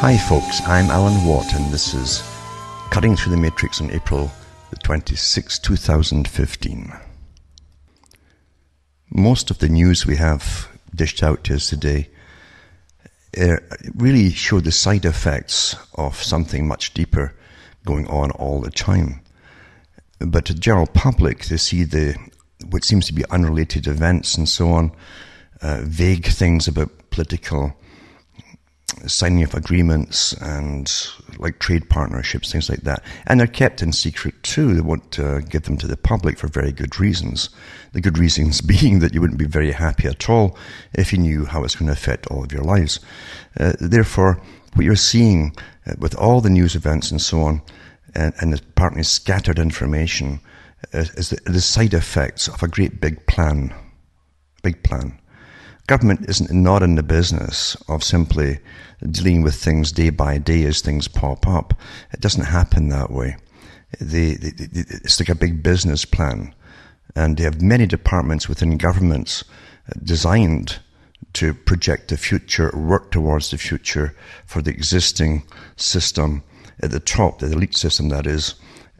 Hi folks, I'm Alan Watt and this is Cutting Through the Matrix on April the 26th, 2015. Most of the news we have dished out to us today really show the side effects of something much deeper going on all the time. But to the general public, they see what seems to be unrelated events and so on, vague things about political signing of agreements and like trade partnerships, things like that. And they're kept in secret too. They won't give them to the public for very good reasons. The good reasons being that you wouldn't be very happy at all if you knew how it's going to affect all of your lives. Therefore, what you're seeing with all the news events and so on, and apparently scattered information, is the side effects of a great big plan. Big plan. Government isn't not in the business of simply dealing with things day by day as things pop up. It doesn't happen that way. It's like a big business plan. And they have many departments within governments designed to project the future, work towards the future for the existing system at the top, the elite system that is.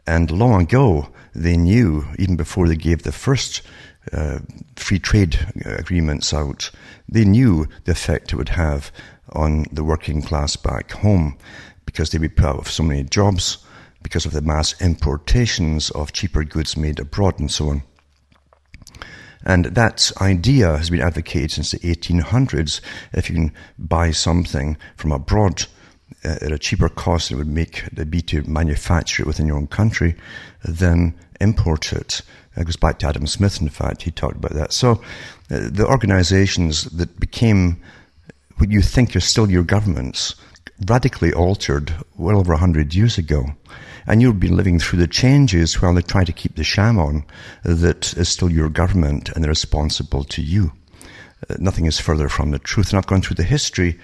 And long ago, they knew, even before they gave the first free trade agreements out, they knew the effect it would have on the working class back home, because they'd be put out of so many jobs because of the mass importations of cheaper goods made abroad and so on. And that idea has been advocated since the 1800s. If you can buy something from abroad at a cheaper cost than it would be to manufacture it within your own country, then import it. It goes back to Adam Smith, in fact. He talked about that. So the organizations that became what you think are still your governments radically altered well over 100 years ago. And you've been living through the changes while they try to keep the sham on that is still your government and they're responsible to you. Nothing is further from the truth. And I've gone through the history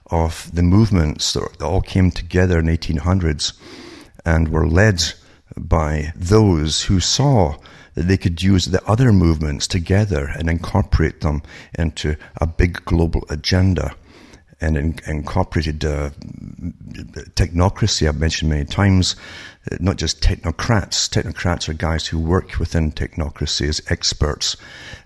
of the movements that all came together in the 1800s and were led by those who saw that they could use the other movements together and incorporate them into a big global agenda, and incorporated technocracy. I've mentioned many times, not just technocrats. Technocrats are guys who work within technocracy as experts,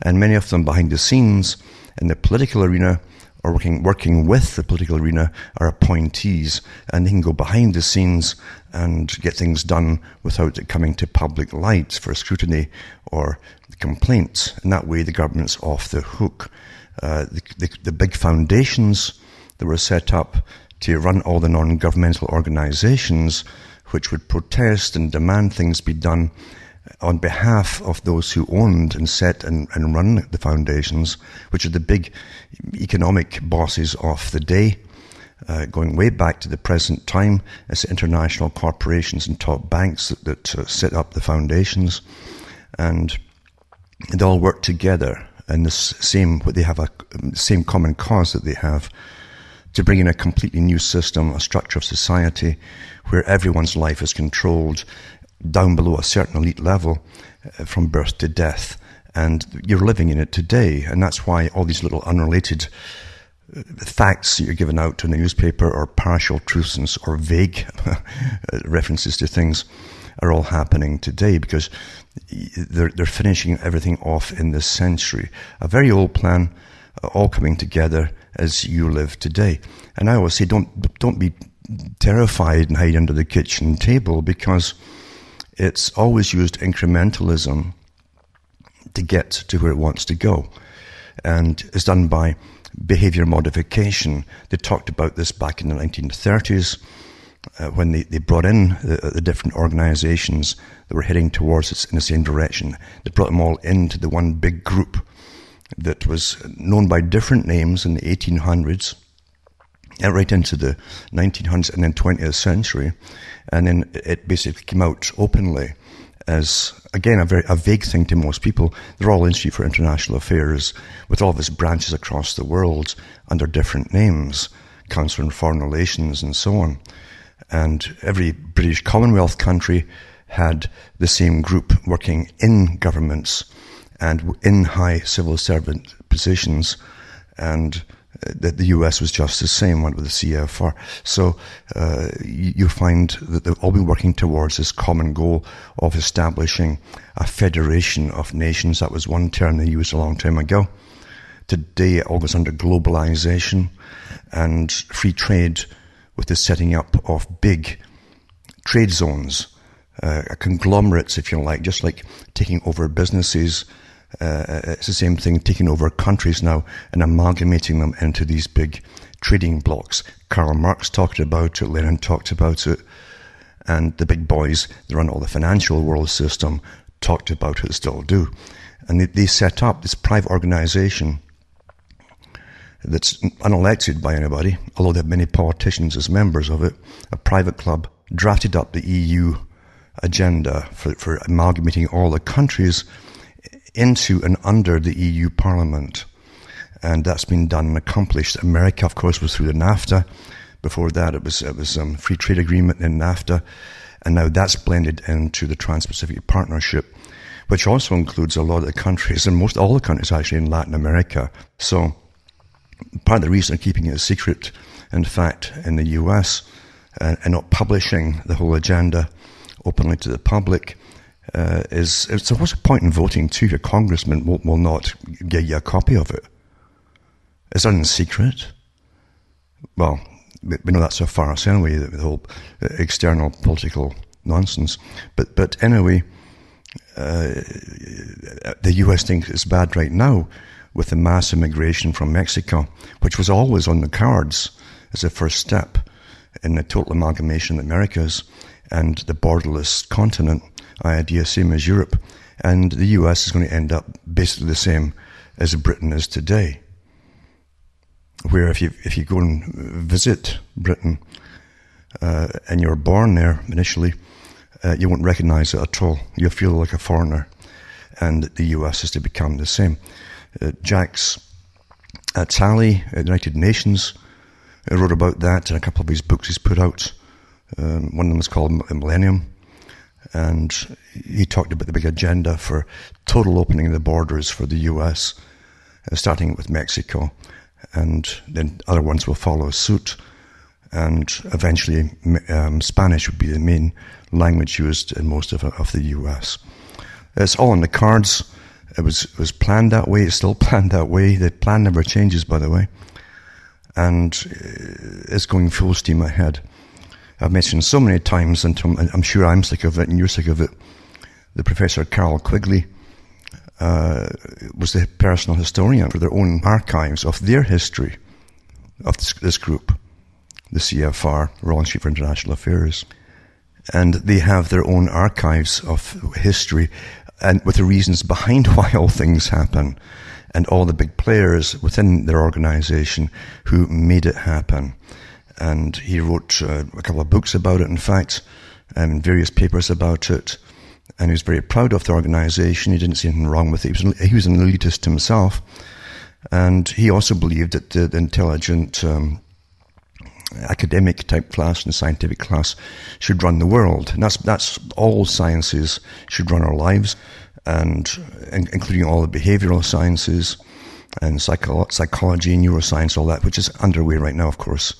and many of them behind the scenes in the political arena or working with the political arena are appointees, and they can go behind the scenes and get things done without it coming to public light for scrutiny or complaints. And that way the government's off the hook. The big foundations that were set up to run all the non-governmental organizations which would protest and demand things be done on behalf of those who owned and set and run the foundations, which are the big economic bosses of the day, going way back to the present time, as international corporations and top banks that set up the foundations. And they all work together in this same common cause that they have, to bring in a completely new system, a structure of society where everyone's life is controlled down below a certain elite level from birth to death. And you're living in it today. And that's why all these little unrelated facts that you're given out in the newspaper, or partial truths or vague references to things, are all happening today, because they're finishing everything off in this century. A very old plan, all coming together as you live today. And I always say, don't be terrified and hide under the kitchen table, because it's always used incrementalism to get to where it wants to go. And it's done by behavior modification. They talked about this back in the 1930s when they brought in the different organizations that were heading towards us in the same direction. They brought them all into the one big group that was known by different names in the 1800s, and right into the 1900s and then 20th century. And then it basically came out openly as, again, a vague thing to most people. The Royal Institute for International Affairs, with all of its branches across the world under different names, Council on Foreign Relations and so on. And every British Commonwealth country had the same group working in governments and in high civil servant positions, and The US was just the same, went with the CFR. So you find that they've all been working towards this common goal of establishing a federation of nations. That was one term they used a long time ago. Today it all goes under globalization and free trade, with the setting up of big trade zones, conglomerates, if you like, just like taking over businesses. It's the same thing, taking over countries now and amalgamating them into these big trading blocks. Karl Marx talked about it, Lenin talked about it, and the big boys that run all the financial world system talked about it, still do. And they set up this private organization that's unelected by anybody, although they have many politicians as members of it, a private club, drafted up the EU agenda for amalgamating all the countries into and under the EU Parliament. And that's been done and accomplished. America, of course, was through the NAFTA. Before that, it was free trade agreement in NAFTA. And now that's blended into the Trans-Pacific Partnership, which also includes a lot of the countries, and most all the countries actually in Latin America. So part of the reason they're keeping it a secret, in fact, in the US, and not publishing the whole agenda openly to the public, so what's the point in voting too if your congressman will not give you a copy of it? Is that in secret? Well, we know that's a farce anyway, the whole external political nonsense. But anyway, the US thinks it's bad right now with the mass immigration from Mexico, which was always on the cards as a first step in the total amalgamation of the Americas and the borderless continent idea, same as Europe. And the US is going to end up basically the same as Britain is today, where if you go and visit Britain and you're born there initially, you won't recognize it at all. You'll feel like a foreigner, and the US is to become the same. Jacques Attali at the United Nations wrote about that in a couple of his books he's put out. One of them is called Millennium, and he talked about the big agenda for total opening of the borders for the US, starting with Mexico, and then other ones will follow suit, and eventually Spanish would be the main language used in most of the US. It's all on the cards. It was planned that way. It's still planned that way. The plan never changes, by the way, and it's going full steam ahead. I've mentioned so many times, and I'm sure I'm sick of it and you're sick of it, the Professor Carroll Quigley was the personal historian for their own archives of their history of this group, the CFR, Royal Institute for International Affairs. And they have their own archives of history and with the reasons behind why all things happen, and all the big players within their organization who made it happen. And he wrote a couple of books about it, in fact, and various papers about it. And he was very proud of the organization. He didn't see anything wrong with it. He was an elitist himself. And he also believed that the intelligent academic type class and scientific class should run the world. And that's all sciences should run our lives, and including all the behavioral sciences and psychology, neuroscience, all that, which is underway right now, of course.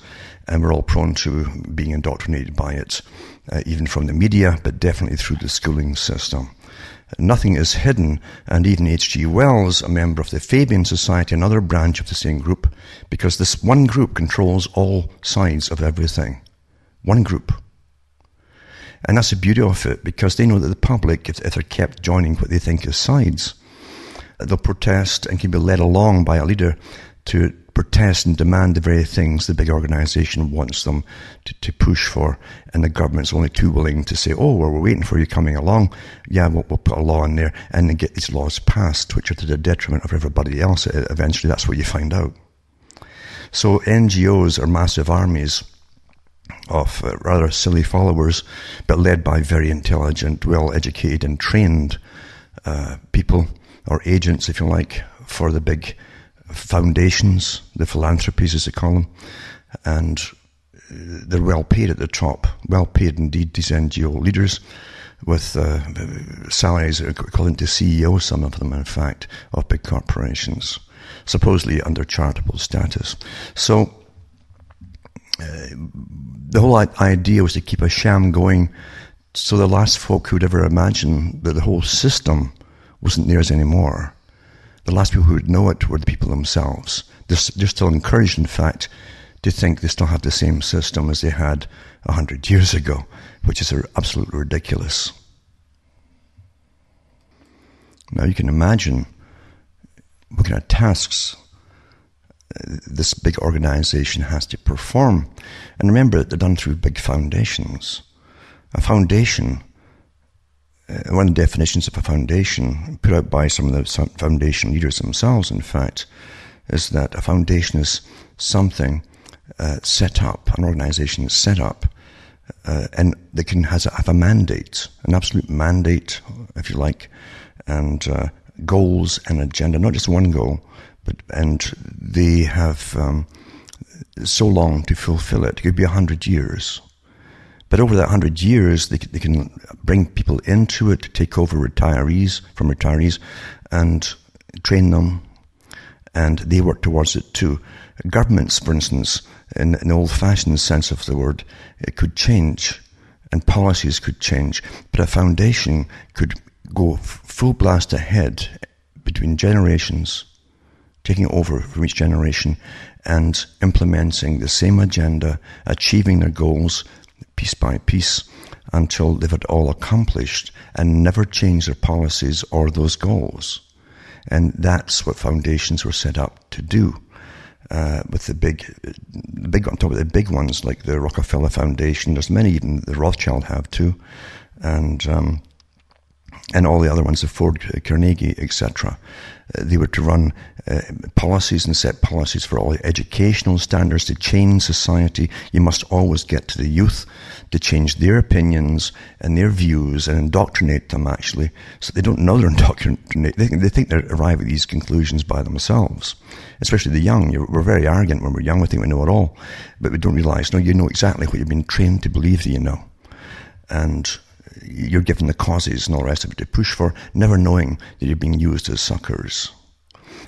And we're all prone to being indoctrinated by it, even from the media, but definitely through the schooling system. Nothing is hidden, and even H.G. Wells, a member of the Fabian Society, another branch of the same group, because this one group controls all sides of everything. One group. And that's the beauty of it, because they know that the public, if they're kept joining what they think is sides, they'll protest and can be led along by a leader to protest and demand the very things the big organization wants them to push for, and the government's only too willing to say, oh, well, we're waiting for you coming along. Yeah, we'll put a law in there and then get these laws passed, which are to the detriment of everybody else. Eventually, that's what you find out. So NGOs are massive armies of rather silly followers, but led by very intelligent, well-educated and trained people, or agents, if you like, for the big foundations, the philanthropies as they call them, and they're well paid at the top, well paid indeed, these NGO leaders, with salaries equivalent to CEOs, some of them in fact, of big corporations. supposedly under charitable status. So the whole idea was to keep a sham going, so the last folk who would ever imagine that the whole system wasn't theirs anymore. The last people who would know it were the people themselves. They're still encouraged, in fact, to think they still have the same system as they had 100 years ago, which is absolutely ridiculous. Now you can imagine what kind of tasks this big organization has to perform. And remember that they're done through big foundations. A foundation, one of the definitions of a foundation, put out by some of the foundation leaders themselves, in fact, is that a foundation is something set up, an organization set up, and that can have a mandate, an absolute mandate, if you like, and goals and agenda, not just one goal, and they have so long to fulfill it. It could be 100 years. But over that 100 years, they can bring people into it, take over retirees, and train them, and they work towards it too. Governments, for instance, in the old-fashioned sense of the word, it could change, and policies could change, but a foundation could go full blast ahead between generations, taking over from each generation and implementing the same agenda, achieving their goals piece by piece until they've it all accomplished and never change their policies or those goals. And that's what foundations were set up to do. With the big, on top of the big ones like the Rockefeller Foundation, there's many, even the Rothschild have too, and all the other ones, the Ford, Carnegie, etc. They were to run policies and set policies for all the educational standards to change society. You must always get to the youth to change their opinions and their views and indoctrinate them, actually, so they don't know they're indoctrinated. They think they arrive at these conclusions by themselves, especially the young. We're very arrogant when we're young. We think we know it all, but we don't realize, no, you know exactly what you've been trained to believe that you know. And you're given the causes and all the rest of it to push for, never knowing that you're being used as suckers.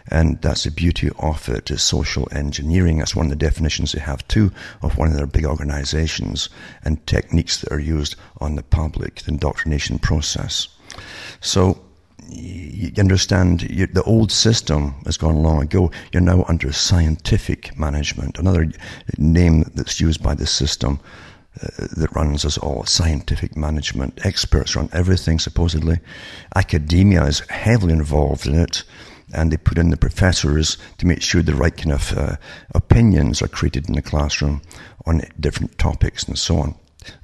And that's the beauty of it, is social engineering. That's one of the definitions they have too of one of their big organizations, and techniques that are used on the public, the indoctrination process. So you understand, the old system has gone long ago. You're now under scientific management, another name that's used by the system that runs us all. Scientific management. Experts run everything, supposedly. Academia is heavily involved in it, and they put in the professors to make sure the right kind of opinions are created in the classroom on different topics and so on,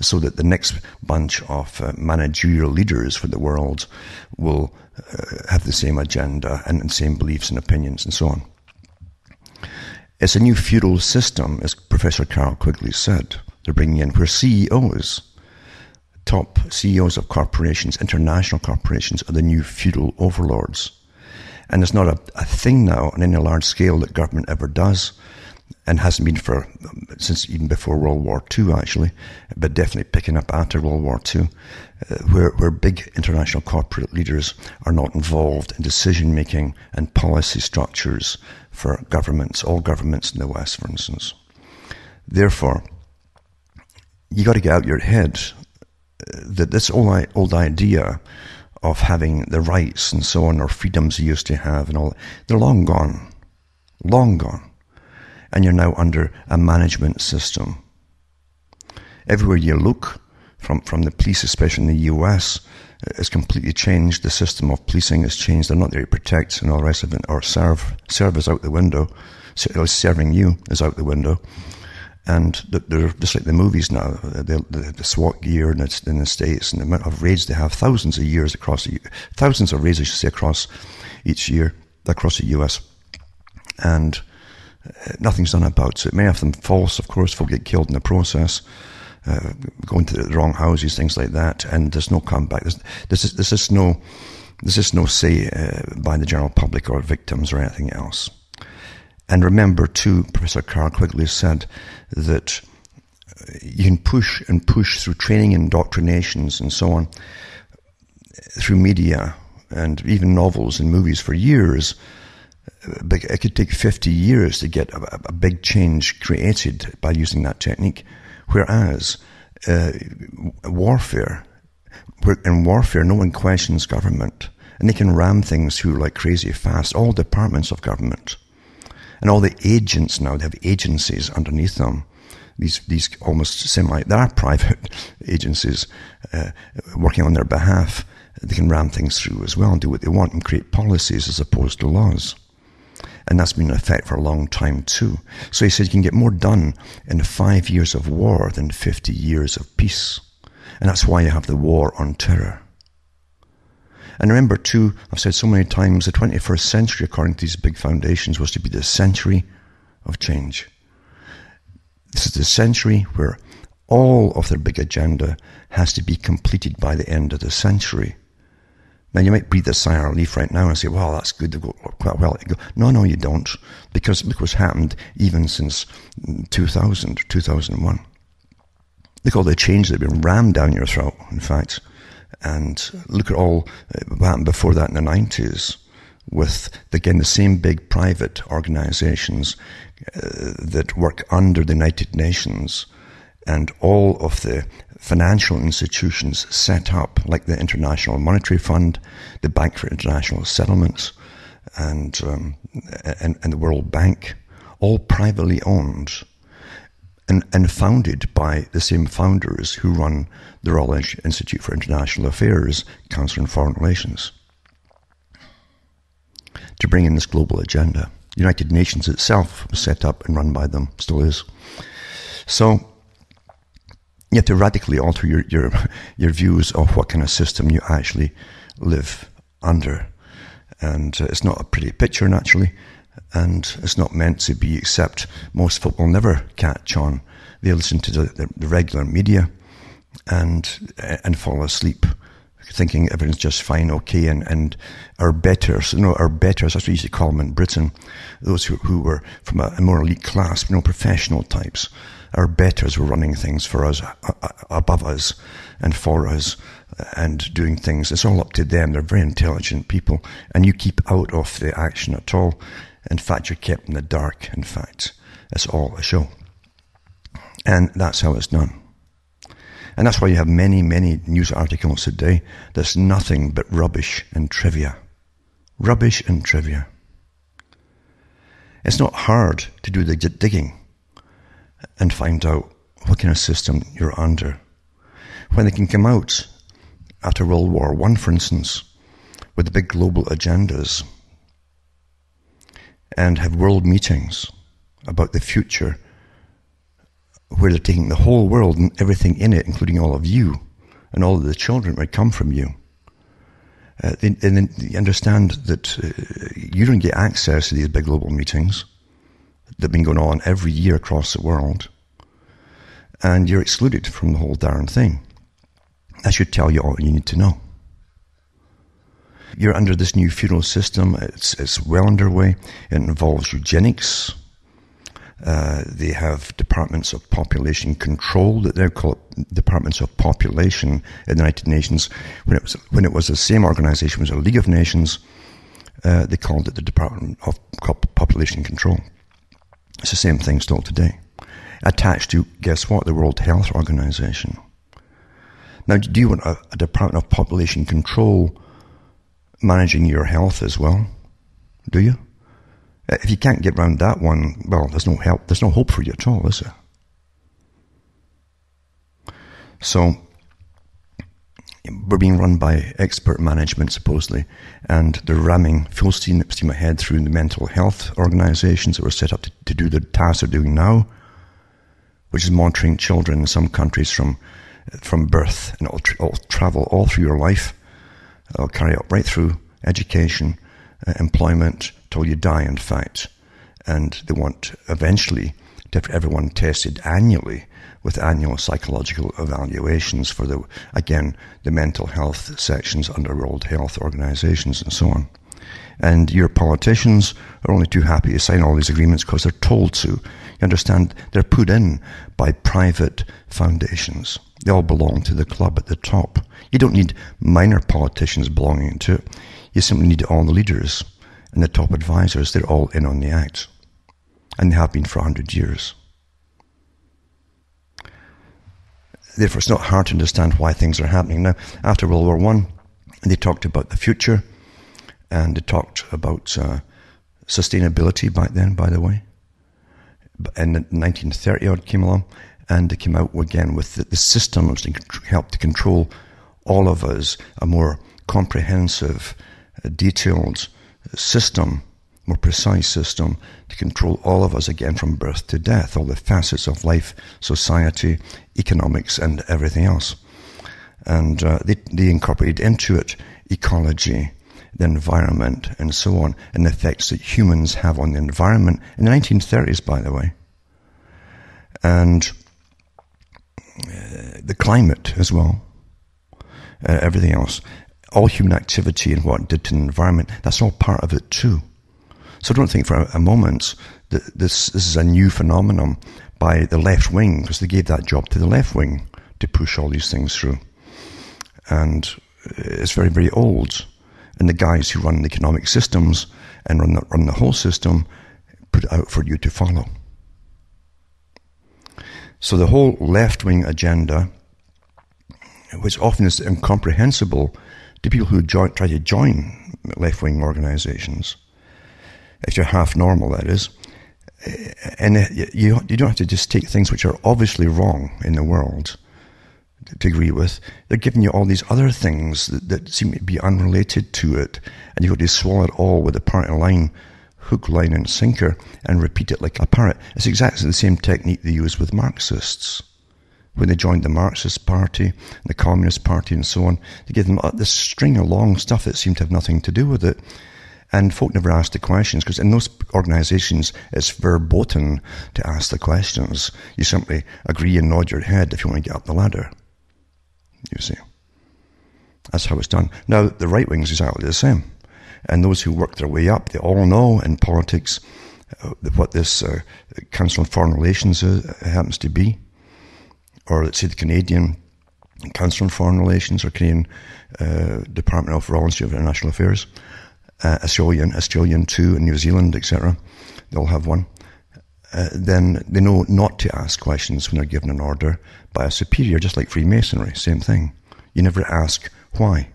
so that the next bunch of managerial leaders for the world will have the same agenda and the same beliefs and opinions and so on. It's a new feudal system, as Professor Carroll Quigley said. They're bringing in where CEOs, top CEOs of corporations, international corporations, are the new feudal overlords. And it's not a thing now on any large scale that government ever does, and hasn't been since even before World War II, actually, but definitely picking up after World War II, where big international corporate leaders are not involved in decision-making and policy structures for governments, all governments in the West, for instance. Therefore, you got to get out your head that this old idea of having the rights and so on, or freedoms you used to have and all, they're long gone. Long gone. And you're now under a management system. Everywhere you look, from the police, especially in the US, it's completely changed. The system of policing has changed. They're not there to protect and all the rest of it, or serve. Serve is out the window. Serving you is out the window. And they're just like the movies now, the SWAT gear in the States, and the amount of raids they have, thousands of raids, I should say, across each year, across the US. And nothing's done about it. Many of them false, of course. Folk get killed in the process, going to the wrong houses, things like that, and there's no comeback. There's no say by the general public or victims or anything else. And remember, too, Professor Carroll Quigley said that you can push and push through training, indoctrinations, and so on, through media and even novels and movies for years, But it could take 50 years to get a big change created by using that technique. Whereas warfare, in warfare, no one questions government. And they can ram things through like crazy fast, all departments of government. And all the agents now, they have agencies underneath them. These almost they are private agencies working on their behalf. They can ram things through as well and do what they want and create policies as opposed to laws. And that's been in effect for a long time too. So he said you can get more done in 5 years of war than 50 years of peace. And that's why you have the war on terror. And remember too, I've said so many times, the 21st century, according to these big foundations, was to be the century of change. This is the century where all of their big agenda has to be completed by the end of the century. Now, you might breathe a sigh of relief right now and say, well, that's good, they've got quite well. No, you don't, because look what's happened even since 2000, 2001. Look at all the change that have been rammed down your throat, in fact. And look at all what happened before that in the 90s with, again, the same big private organizations that work under the United Nations and all of the financial institutions set up, like the International Monetary Fund, the Bank for International Settlements, and the World Bank, all privately owned and founded by the same founders who run the Royal Institute for International Affairs, Council on Foreign Relations, to bring in this global agenda. The United Nations itself was set up and run by them, still is. So you have to radically alter your views of what kind of system you actually live under. And it's not a pretty picture, naturally, and it's not meant to be, except most folk will never catch on. They listen to the regular media and fall asleep, thinking everything's just fine, okay, and our betters, our betters, that's what we used to call them in Britain, those who were from a more elite class, professional types. Our betters were running things for us, above us, and for us, and doing things. It's all up to them. They're very intelligent people, and you keep out of the action at all. In fact, you're kept in the dark, in fact. It's all a show. And that's how it's done. And that's why you have many, many news articles today that's nothing but rubbish and trivia. Rubbish and trivia. It's not hard to do the digging and find out what kind of system you're under. When they can come out after World War I, for instance, with the big global agendas and have world meetings about the future where they're taking the whole world and everything in it, including all of you and all of the children that come from you. Then they understand that you don't get access to these big global meetings that have been going on every year across the world, and you're excluded from the whole darn thing. That should tell you all you need to know. You're under this new feudal system. It's well underway. It involves eugenics. They have departments of population control that they're called departments of population in the United Nations. When it was the same organization, it was a League of Nations, they called it the Department of Population Control. It's the same thing still today. Attached to, guess what, the World Health Organization. Now, do you want a Department of Population Control managing your health as well? Do you? If you can't get around that one, well, there's no help. There's no hope for you at all, is there? So, we're being run by expert management, supposedly, and they're ramming full steam ahead through the mental health organizations that were set up to do the tasks they're doing now, which is monitoring children in some countries from birth, and it'll travel all through your life. It'll carry out right through education, employment, till you die, in fact. And they want eventually to have everyone tested annually with annual psychological evaluations for the mental health sections under World Health Organizations and so on. And your politicians are only too happy to sign all these agreements because they're told to. You understand? They're put in by private foundations. They all belong to the club at the top. You don't need minor politicians belonging to it. You simply need all the leaders and the top advisors, they're all in on the act. And they have been for 100 years. Therefore, it's not hard to understand why things are happening. Now, after World War I, they talked about the future, and they talked about sustainability back then, by the way. And 1930 came along, and they came out again with the systems to help to control all of us, a more comprehensive, detailed system, more precise system to control all of us again from birth to death, all the facets of life, society, economics, and everything else. And they incorporated into it ecology, the environment, and so on, and the effects that humans have on the environment in the 1930s, by the way. And the climate as well, everything else, all human activity and what it did to the environment, that's all part of it too. So don't think for a moment that this is a new phenomenon by the left wing, because they gave that job to the left wing to push all these things through. And it's very, very old. And the guys who run the economic systems and run the whole system put it out for you to follow. So the whole left-wing agenda, which often is incomprehensible to people who try to join left-wing organizations, if you're half normal, that is, and you don't have to just take things which are obviously wrong in the world to agree with. They're giving you all these other things that seem to be unrelated to it, and you've got to swallow it all with a party line, hook, line, and sinker, and repeat it like a parrot. It's exactly the same technique they use with Marxists. When they joined the Marxist Party, the Communist Party, and so on, they gave them this string of long stuff that seemed to have nothing to do with it. And folk never asked the questions, because in those organizations, it's verboten to ask the questions. You simply agree and nod your head if you want to get up the ladder. You see. That's how it's done. Now, the right wing's exactly the same. And those who work their way up, they all know in politics what this Council on Foreign Relations happens to be. Or let's say the Canadian Council on Foreign Relations, or Canadian Department of Royal Institute of International Affairs. Australian too, and New Zealand, etc. They all have one. Then they know not to ask questions when they're given an order by a superior, just like Freemasonry, same thing. You never ask why.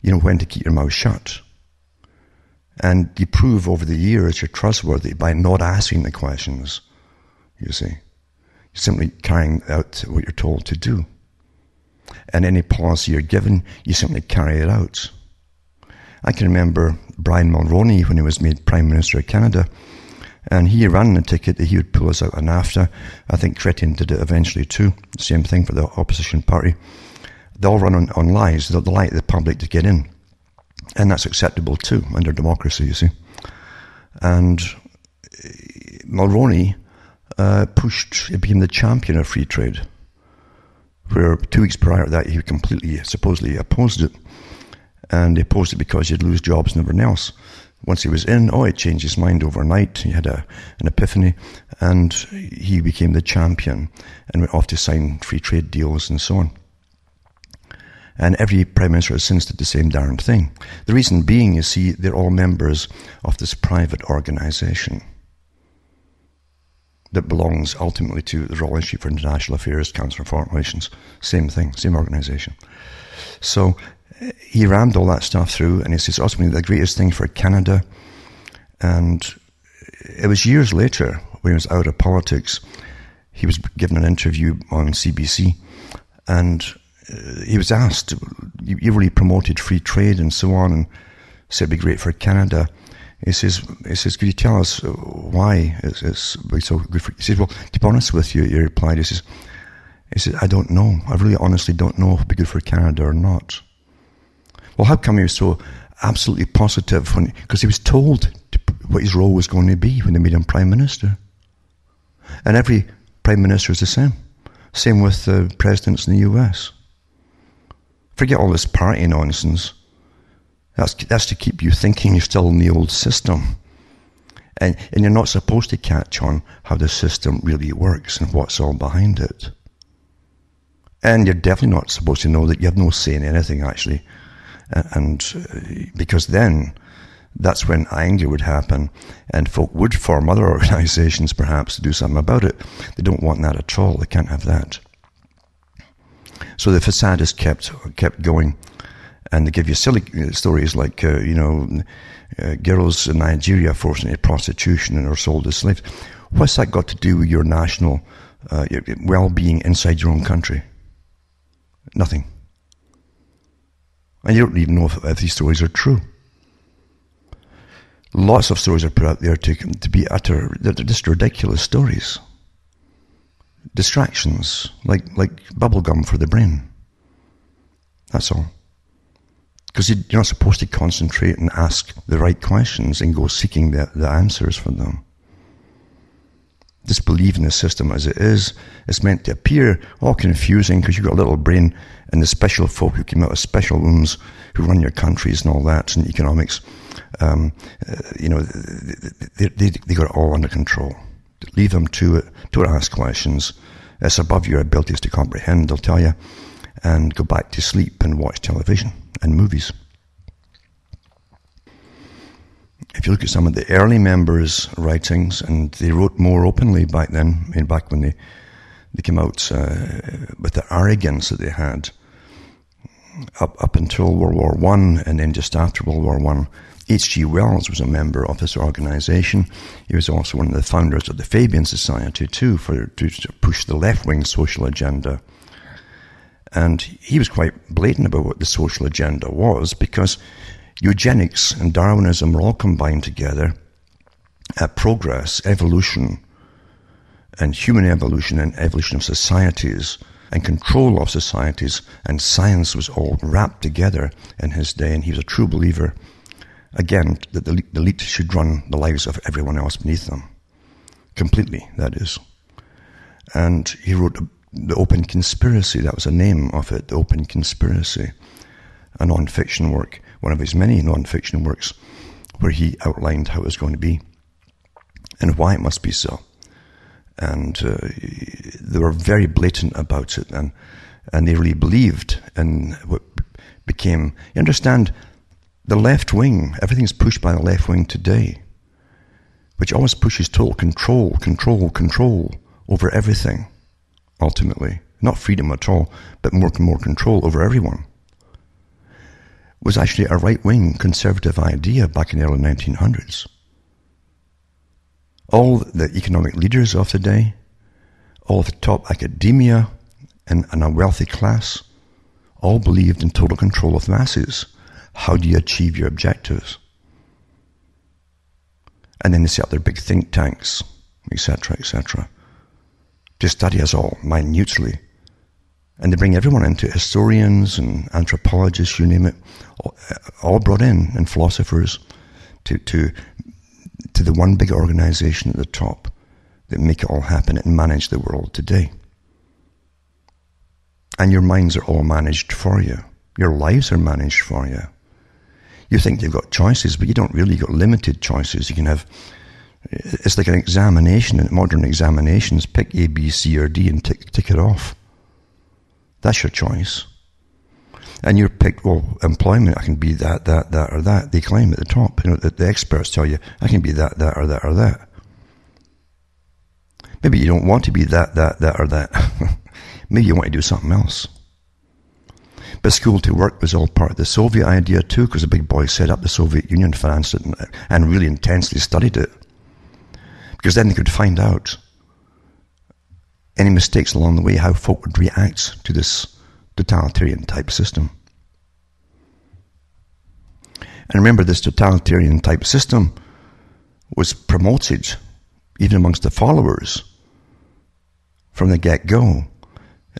You know when to keep your mouth shut. And you prove over the years you're trustworthy by not asking the questions, you see. You're simply carrying out what you're told to do. And any policy you're given, you simply carry it out. I can remember Brian Mulroney when he was made Prime Minister of Canada, and he ran a ticket that he would pull us out of NAFTA. I think Chrétien did it eventually too. Same thing for the opposition party. They all run on lies. They lie to the public to get in. And that's acceptable too, under democracy, you see. And Mulroney he became the champion of free trade, where 2 weeks prior to that he completely, supposedly opposed it. And he opposed it because he'd lose jobs and everything else. Once he was in, he changed his mind overnight. He had an epiphany, and he became the champion and went off to sign free trade deals and so on. And every Prime Minister has since did the same darn thing. The reason being, you see, they're all members of this private organization that belongs ultimately to the Royal Institute for International Affairs, Council on Foreign Relations. Same thing, same organization. So he rammed all that stuff through, and he says, ultimately, the greatest thing for Canada. And it was years later, when he was out of politics, he was given an interview on CBC, and he was asked, you really promoted free trade and so on, and said it'd be great for Canada. He says, could you tell us why it's so good for, he says, well, to be honest with you, he replied, he says, I don't know. I really honestly don't know if it'd be good for Canada or not. Well, how come he was so absolutely positive? Because he was told what his role was going to be when they made him Prime Minister. And every Prime Minister is the same. Same with the presidents in the US. Forget all this party nonsense. That's to keep you thinking you're still in the old system. And you're not supposed to catch on how the system really works and what's all behind it. And you're definitely not supposed to know that you have no say in anything, actually. And because then that's when anger would happen, and folk would form other organizations perhaps to do something about it. They don't want that at all. They can't have that. So the facade is kept going, and they give you silly stories like, girls in Nigeria forced into prostitution and are sold as slaves. What's that got to do with your national well-being inside your own country? Nothing. And you don't even know if these stories are true. Lots of stories are put out there to be utter, they're just ridiculous stories. Distractions, like bubblegum for the brain. That's all. Because you're not supposed to concentrate and ask the right questions and go seeking the answers for them. Just believe in the system as it is. It's meant to appear all confusing because you've got a little brain, and the special folk who came out of special wombs who run your countries and all that, and economics, they got it all under control. Leave them to it. Don't ask questions. It's above your abilities to comprehend, they'll tell you. And go back to sleep and watch television and movies. If you look at some of the early members' writings, and they wrote more openly back then, back when they came out with the arrogance that they had, up until World War I, and then just after World War I, H.G. Wells was a member of this organization. He was also one of the founders of the Fabian Society, too, to push the left-wing social agenda. And he was quite blatant about what the social agenda was, because eugenics and Darwinism were all combined together. Progress, evolution, and human evolution and evolution of societies and control of societies and science was all wrapped together in his day, and he was a true believer, again, that the elite should run the lives of everyone else beneath them. Completely, that is. And he wrote The Open Conspiracy, that was the name of it, The Open Conspiracy, a non-fiction work, one of his many non-fiction works, where he outlined how it was going to be and why it must be so. And they were very blatant about it, and they really believed in what became, you understand, the left wing, everything's pushed by the left wing today, which always pushes total control over everything, ultimately. Not freedom at all, but more control over everyone. Was actually a right-wing conservative idea back in the early 1900s. All the economic leaders of the day, all the top academia and a wealthy class, all believed in total control of the masses. How do you achieve your objectives? And then they set up their big think tanks, etc., to study us all minutely. And they bring everyone into, historians and anthropologists, you name it, all brought in, and philosophers, to the one big organization at the top that make it all happen and manage the world today. And your minds are all managed for you. Your lives are managed for you. You think you've got choices, but you don't really. You've got limited choices. You can have, it's like an examination, in modern examinations, pick A, B, C, or D and tick it off. That's your choice. And you're picked, employment, I can be that, or that. They claim at the top. The experts tell you, I can be that, or that, or that. Maybe you don't want to be that, or that. Maybe you want to do something else. But school to work was all part of the Soviet idea too, because the big boys set up the Soviet Union, financed it, and really intensely studied it. Because then they could find out any mistakes along the way, how folk would react to this totalitarian type system. And remember, this totalitarian type system was promoted even amongst the followers from the get-go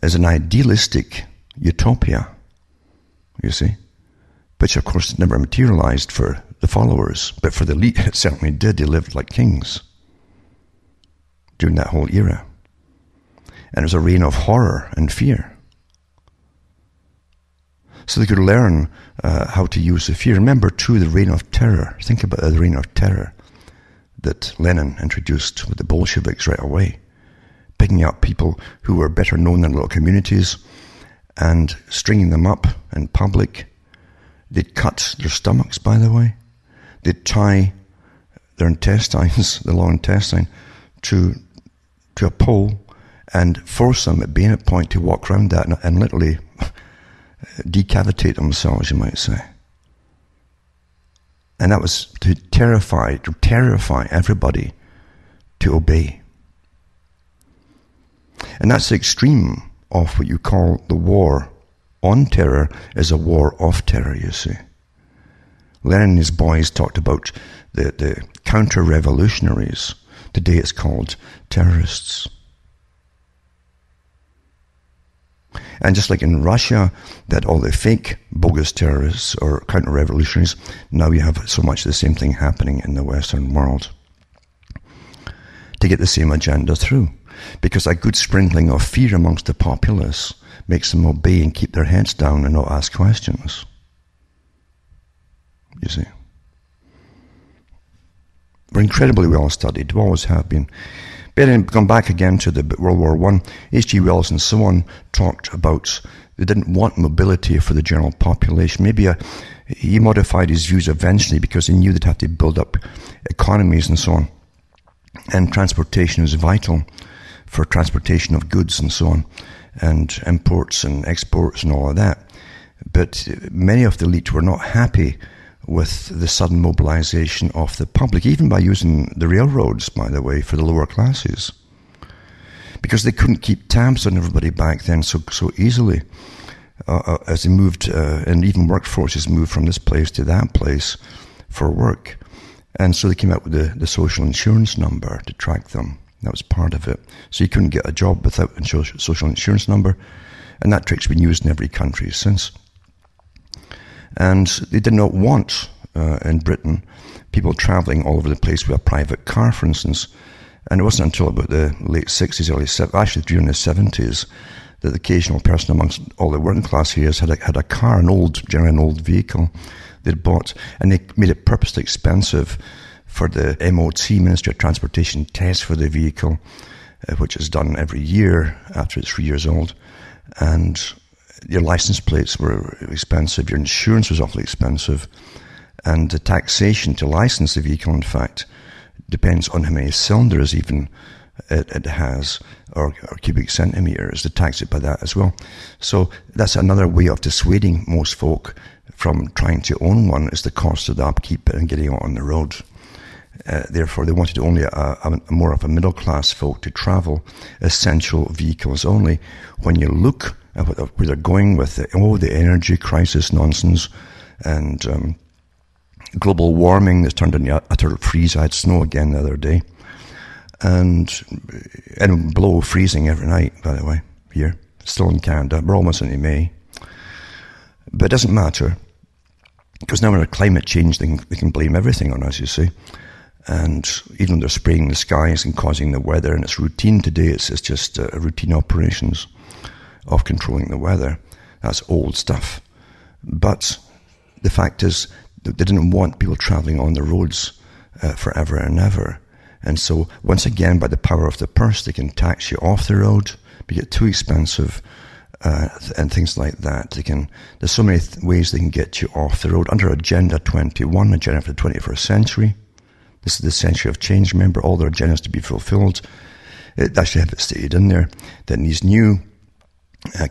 as an idealistic utopia, you see, which of course never materialized for the followers, but for the elite it certainly did. They lived like kings during that whole era. And it was a reign of horror and fear. So they could learn how to use the fear. Remember too, the reign of terror. Think about the reign of terror that Lenin introduced with the Bolsheviks right away, picking up people who were better known in little communities and stringing them up in public. They'd cut their stomachs, by the way. they'd tie their intestines, the long intestine, to a pole and force them at bayonet point to walk around that and literally decapitate themselves, you might say. And that was to terrify everybody to obey. And that's the extreme of what you call the war on terror is a war of terror, you see. Lenin and his boys talked about the counter-revolutionaries. Today it's called terrorists. And just like in Russia, that all the fake bogus terrorists or counter-revolutionaries, now you have so much of the same thing happening in the Western world to get the same agenda through. Because a good sprinkling of fear amongst the populace makes them obey and keep their heads down and not ask questions. You see. We're incredibly well studied, we always have been. But then, going back again to the World War I, H.G. Wells and so on talked about they didn't want mobility for the general population. Maybe he modified his views eventually because he knew they'd have to build up economies and so on. And transportation is vital for transportation of goods and so on, and imports and exports and all of that. But many of the elite were not happy with the sudden mobilization of the public, even by using the railroads, by the way, for the lower classes. Because they couldn't keep tabs on everybody back then so easily as they moved, and even workforces moved from this place to that place for work. And so they came out with the social insurance number to track them. That was part of it. So you couldn't get a job without a social insurance number, and that trick's been used in every country since. And they did not want, in Britain, people travelling all over the place with a private car, for instance. And it wasn't until about the late 60s, early 70s, actually during the 70s, that the occasional person amongst all the working class here had a car, generally an old vehicle they'd bought. And they made it purposely expensive for the MOT, Ministry of Transportation, test for the vehicle, which is done every year after it's 3 years old. And your license plates were expensive, your insurance was awfully expensive, and the taxation to license the vehicle, in fact, depends on how many cylinders even it has, or cubic centimeters, to tax it by that as well. So that's another way of dissuading most folk from trying to own one, is the cost of the upkeep and getting it on the road. Therefore, they wanted only a more of a middle-class folk to travel essential vehicles only. When you look at where they're going with the energy crisis nonsense and global warming that's turned into utter freeze. I had snow again the other day. And below freezing every night, by the way, here. Still in Canada. We're almost into May. But it doesn't matter, because now we're in a climate change thing, they can blame everything on us, you see. And even though they're spraying the skies and causing the weather, and it's routine today, it's just routine operations of controlling the weather. That's old stuff. But the fact is, they didn't want people travelling on the roads forever and ever. And so, once again, by the power of the purse, they can tax you off the road, make it too expensive, and things like that. There's so many ways they can get you off the road. Under Agenda 21, Agenda for the 21st century, this is the century of change. Remember, all their agendas to be fulfilled. It actually have it stated in there that in these new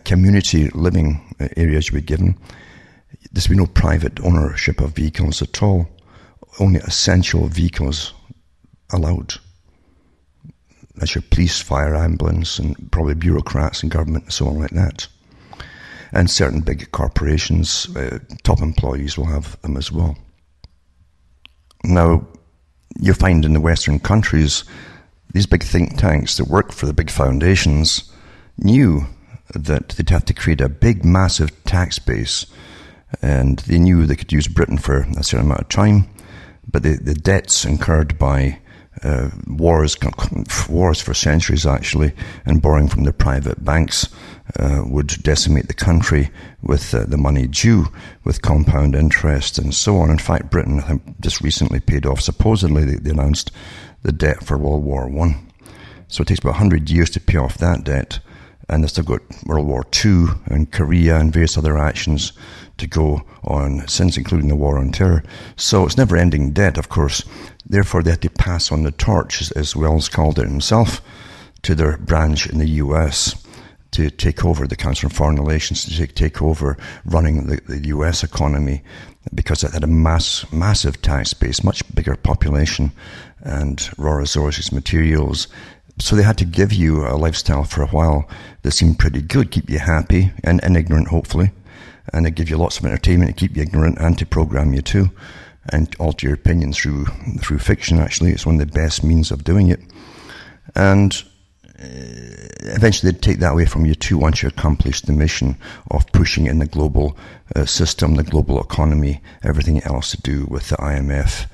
community living areas you be given, there's be no private ownership of vehicles at all. Only essential vehicles allowed. That's your police, fire, ambulance, and probably bureaucrats and government and so on like that. And certain big corporations, top employees will have them as well. Now, you find in the Western countries, these big think tanks that work for the big foundations knew that they'd have to create a big, massive tax base, and they knew they could use Britain for a certain amount of time, but the debts incurred by wars for centuries actually, and borrowing from the private banks would decimate the country with the money due, with compound interest and so on. In fact, Britain, I think, just recently paid off, supposedly they announced, the debt for World War I. So it takes about 100 years to pay off that debt, And they've still got World War II and Korea and various other actions to go on since, including the War on Terror. So it's never-ending debt, of course. Therefore, they had to pass on the torch, as Wells called it himself, to their branch in the US to take over the Council on Foreign Relations, to take over running the US economy, because it had a massive tax base, much bigger population, and raw resources, materials. So they had to give you a lifestyle for a while that seemed pretty good, keep you happy and ignorant, hopefully. And they give you lots of entertainment to keep you ignorant and to program you too, and alter your opinion through fiction. Actually, it's one of the best means of doing it. And eventually they'd take that away from you too once you accomplished the mission of pushing in the global system, the global economy, everything else to do with the IMF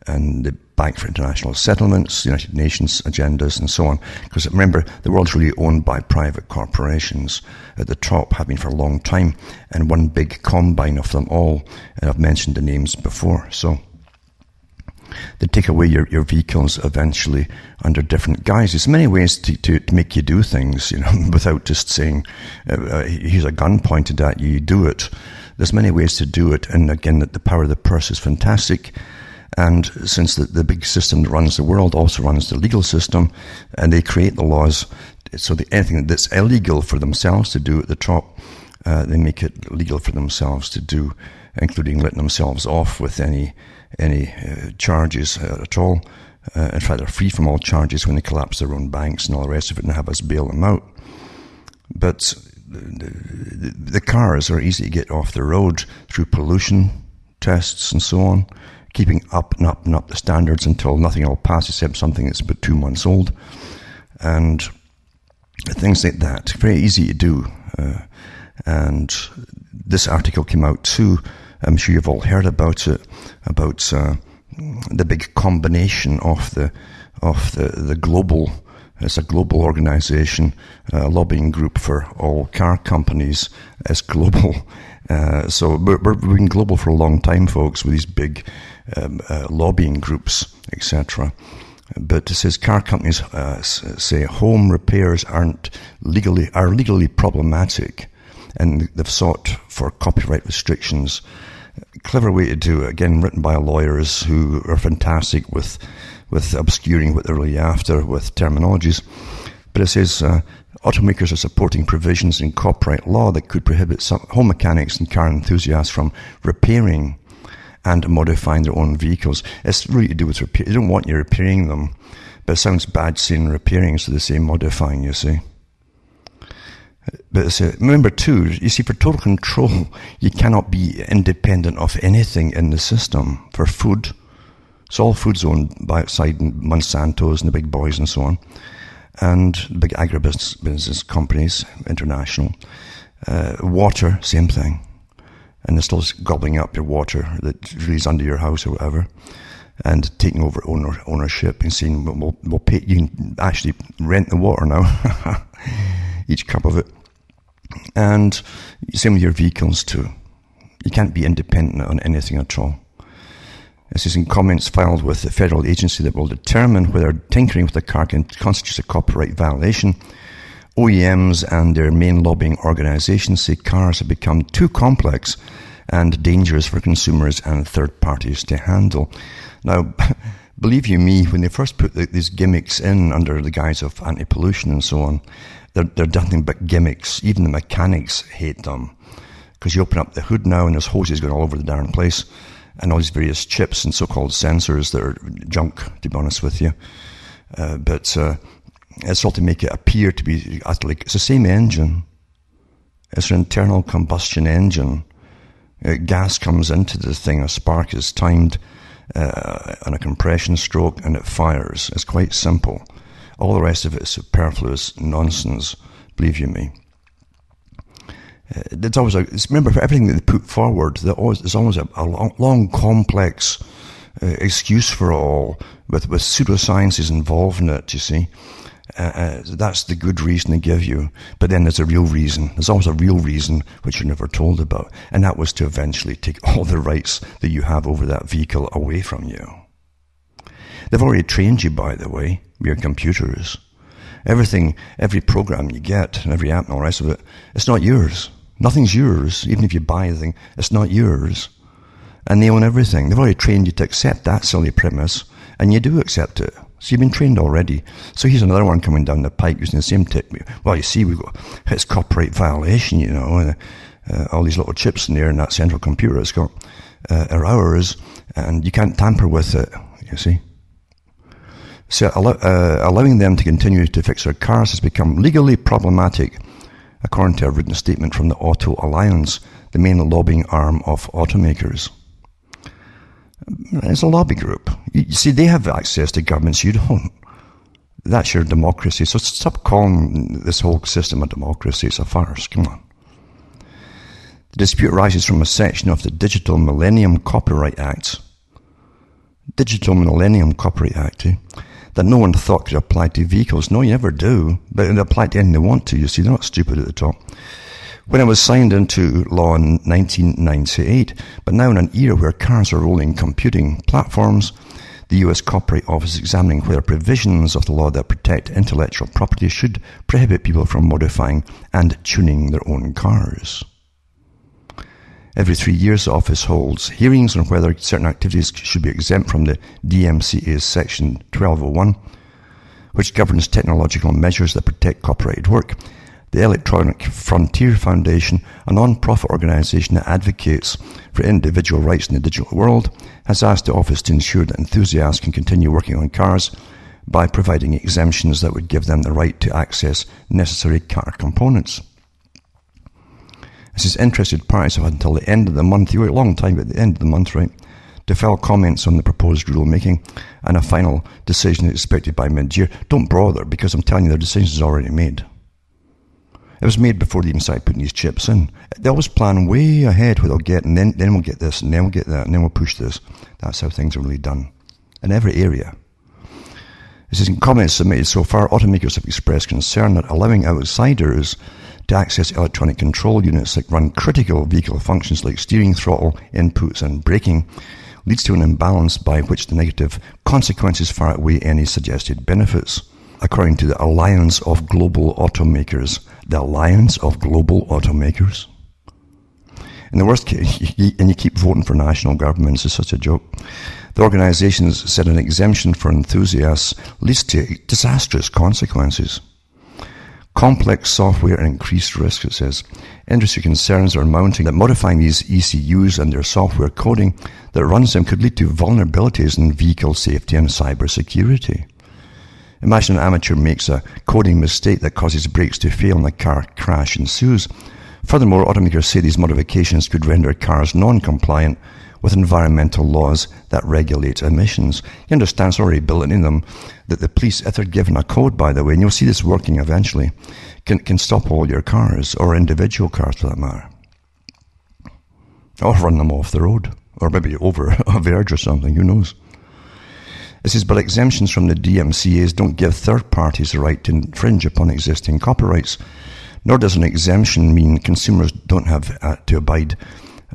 and the Bank for International Settlements, the United Nations agendas, and so on. Because remember, the world's really owned by private corporations at the top, have been for a long time, and one big combine of them all. And I've mentioned the names before. So they take away your vehicles eventually under different guises. Many ways to make you do things, without just saying, here's a gun pointed at you, you do it. There's many ways to do it. And again, the power of the purse is fantastic. And since the big system that runs the world also runs the legal system, and they create the laws, so anything that's illegal for themselves to do at the top, they make it legal for themselves to do, including letting themselves off with any charges at all. In fact, they're free from all charges when they collapse their own banks and all the rest of it and have us bail them out. But the cars are easy to get off the road through pollution tests and so on, keeping up and up and up the standards until nothing will pass except something that's about 2 months old. And things like that, very easy to do. And this article came out too. I'm sure you've all heard about it, about the big combination of the global, it's a global organization, lobbying group for all car companies as global. So we've been global for a long time, folks, with these big lobbying groups, etc. But it says car companies say home repairs are legally problematic, and they've sought for copyright restrictions. Clever way to do it, again, written by lawyers who are fantastic with obscuring what they're really after with terminologies. But it says automakers are supporting provisions in copyright law that could prohibit some home mechanics and car enthusiasts from repairing and modifying their own vehicles. It's really to do with repair. They don't want you repairing them, but it sounds bad saying repairing, so they say modifying, you see. But remember too, you see, for total control, you cannot be independent of anything in the system. For food, so all food's owned by outside Monsanto's and the big boys and so on, and the big agribusiness companies, international. Water, same thing. And they're still gobbling up your water that really is under your house or whatever, and taking over ownership and saying, we'll pay, you can actually rent the water now, each cup of it. And same with your vehicles too. You can't be independent on anything at all. This is in comments filed with the federal agency that will determine whether tinkering with a car constitutes a copyright violation. OEMs and their main lobbying organizations say cars have become too complex and dangerous for consumers and third parties to handle. Now, believe you me, when they first put these gimmicks in under the guise of anti-pollution and so on, they're nothing but gimmicks. Even the mechanics hate them, because you open up the hood now and there's hoses going all over the darn place, and all these various chips and so-called sensors that are junk, to be honest with you. But it's all to make it appear to be utterly... It's the same engine. It's an internal combustion engine. Gas comes into the thing, a spark is timed on a compression stroke, and it fires. It's quite simple. All the rest of it is superfluous nonsense, believe you me. There's always remember, for everything that they put forward, there's always a long, complex excuse for it all, with pseudosciences involved in it, you see. That's the good reason they give you. But then there's a real reason. There's always a real reason which you're never told about. And that was to eventually take all the rights that you have over that vehicle away from you. They've already trained you, by the way, with your computers. Everything, every program you get and every app and all the rest of it, it's not yours. Nothing's yours. Even if you buy the thing, it's not yours. And they own everything. They've already trained you to accept that silly premise, and you do accept it. So you've been trained already. So here's another one coming down the pipe using the same technique. Well, you see, it's copyright violation, you know. All these little chips in there in that central computer, it's got are ours, and you can't tamper with it, you see. So allowing them to continue to fix their cars has become legally problematic, according to a written statement from the Auto Alliance, the main lobbying arm of automakers. It's a lobby group. You see, they have access to governments, you don't. That's your democracy. So stop calling this whole system a democracy. It's a farce. Come on. The dispute arises from a section of the Digital Millennium Copyright Act. Digital Millennium Copyright Act, that no one thought could apply to vehicles. No, you never do. But it applied to anything they want to. You see, they're not stupid at the top. When it was signed into law in 1998, but now in an era where cars are rolling computing platforms, the US Copyright Office is examining whether provisions of the law that protect intellectual property should prohibit people from modifying and tuning their own cars. Every 3 years, the office holds hearings on whether certain activities should be exempt from the DMCA's Section 1201, which governs technological measures that protect copyrighted work. The Electronic Frontier Foundation, a non-profit organization that advocates for individual rights in the digital world, has asked the office to ensure that enthusiasts can continue working on cars by providing exemptions that would give them the right to access necessary car components. It says interested parties have until the end of the month, you wait a long time, but at the end of the month, right, to file comments on the proposed rulemaking, and a final decision is expected by mid-year. Don't bother, because I'm telling you, their decision is already made. It was made before they even started putting these chips in. They always plan way ahead what they'll get, and then we'll get this, and then we'll get that, and then we'll push this. That's how things are really done in every area. It says in comments submitted so far, automakers have expressed concern that allowing outsiders to access electronic control units that run critical vehicle functions like steering, throttle, inputs and braking leads to an imbalance by which the negative consequences far outweigh any suggested benefits. According to the Alliance of Global Automakers. The Alliance of Global Automakers? In the worst case, and you keep voting for national governments, it's such a joke. The organizations said an exemption for enthusiasts leads to disastrous consequences. Complex software and increased risk, it says. Industry concerns are mounting that modifying these ECUs and their software coding that runs them could lead to vulnerabilities in vehicle safety and cybersecurity. Imagine an amateur makes a coding mistake that causes brakes to fail and a car crash ensues. Furthermore, automakers say these modifications could render cars non-compliant with environmental laws that regulate emissions. You understand, it's already built in them that the police, if they're given a code, by the way, and you'll see this working eventually, can stop all your cars, or individual cars for that matter. Or run them off the road, or maybe over a verge or something, who knows. It says, but exemptions from the DMCAs don't give third parties the right to infringe upon existing copyrights, nor does an exemption mean consumers don't have to abide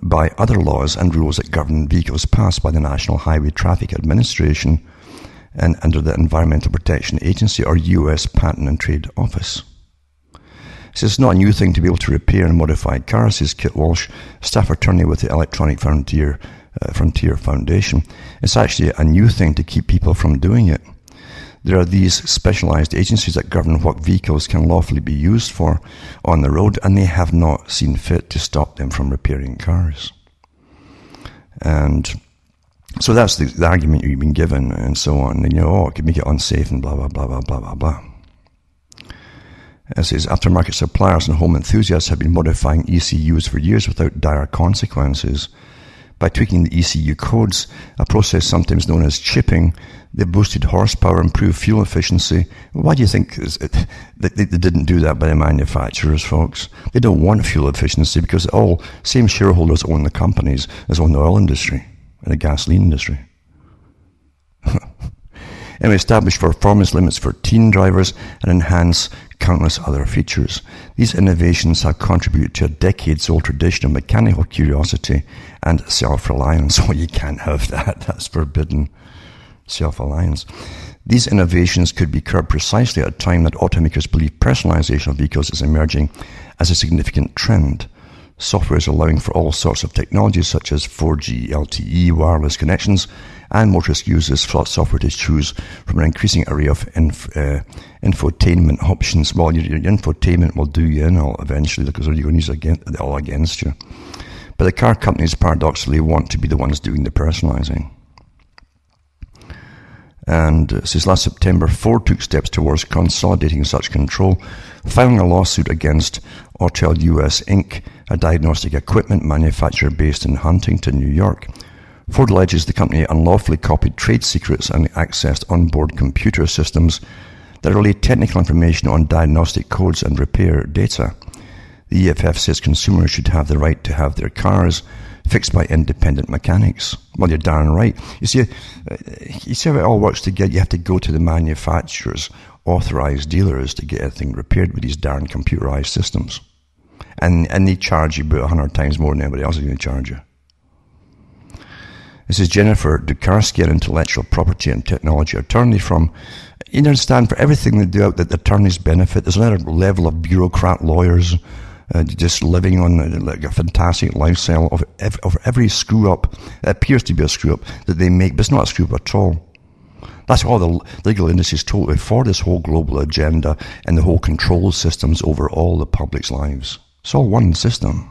by other laws and rules that govern vehicles passed by the National Highway Traffic Administration and under the Environmental Protection Agency or US Patent and Trade Office. It says it's not a new thing to be able to repair and modify cars, says Kit Walsh, staff attorney with the Electronic Frontier Foundation. It's actually a new thing to keep people from doing it. There are these specialized agencies that govern what vehicles can lawfully be used for on the road, and they have not seen fit to stop them from repairing cars. And so that's the argument you've been given, and so on. And it could make it unsafe and blah, blah, blah, blah, blah, blah, blah. It says, aftermarket suppliers and home enthusiasts have been modifying ECUs for years without dire consequences. By tweaking the ECU codes, a process sometimes known as chipping, they boosted horsepower, improved fuel efficiency. Why do you think they didn't do that by the manufacturers, folks? They don't want fuel efficiency because all same shareholders own the companies as own the oil industry and the gasoline industry. And we established performance limits for teen drivers and enhance countless other features. These innovations have contributed to a decades-old tradition of mechanical curiosity and self-reliance. Oh, you can't have that. That's forbidden. Self-reliance. These innovations could be curbed precisely at a time that automakers believe personalization of vehicles is emerging as a significant trend. Software is allowing for all sorts of technologies such as 4G, LTE, wireless connections, and motorists use this software to choose from an increasing array of infotainment options. Well, your infotainment will do you in all eventually, because you're going to use it all against you. But the car companies paradoxically want to be the ones doing the personalizing. And it says last September, Ford took steps towards consolidating such control, filing a lawsuit against Autel US Inc., a diagnostic equipment manufacturer based in Huntington, New York. Ford alleges the company unlawfully copied trade secrets and accessed onboard computer systems that relay technical information on diagnostic codes and repair data. The EFF says consumers should have the right to have their cars fixed by independent mechanics. Well, you're darn right. You see how it all works you have to go to the manufacturer's authorized dealers to get everything repaired with these darn computerized systems. And they charge you about 100 times more than anybody else is going to charge you. This is Jennifer Dukarski, an intellectual property and technology attorney from, you understand, for everything they do out that the attorneys benefit, there's another level of bureaucrat lawyers just living on like a fantastic lifestyle of every screw-up. It appears to be a screw-up that they make, but it's not a screw-up at all. That's why the legal industry is totally for this whole global agenda and the whole control systems over all the public's lives. It's all one system.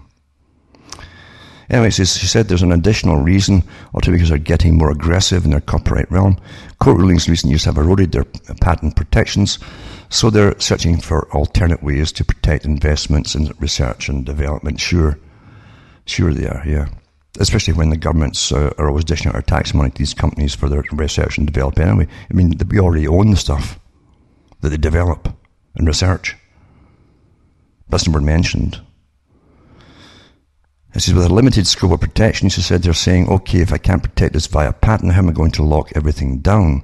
Anyway, she said there's an additional reason automakers are getting more aggressive in their copyright realm. Court rulings in recent years have eroded their patent protections, so they're searching for alternate ways to protect investments in research and development. Sure they are, yeah. Especially when the governments are always dishing out our tax money to these companies for their research and development anyway. I mean, we already own the stuff that they develop and research. That's never mentioned. This is with a limited scope of protection. She said they're saying, okay, if I can't protect this via patent, how am I going to lock everything down?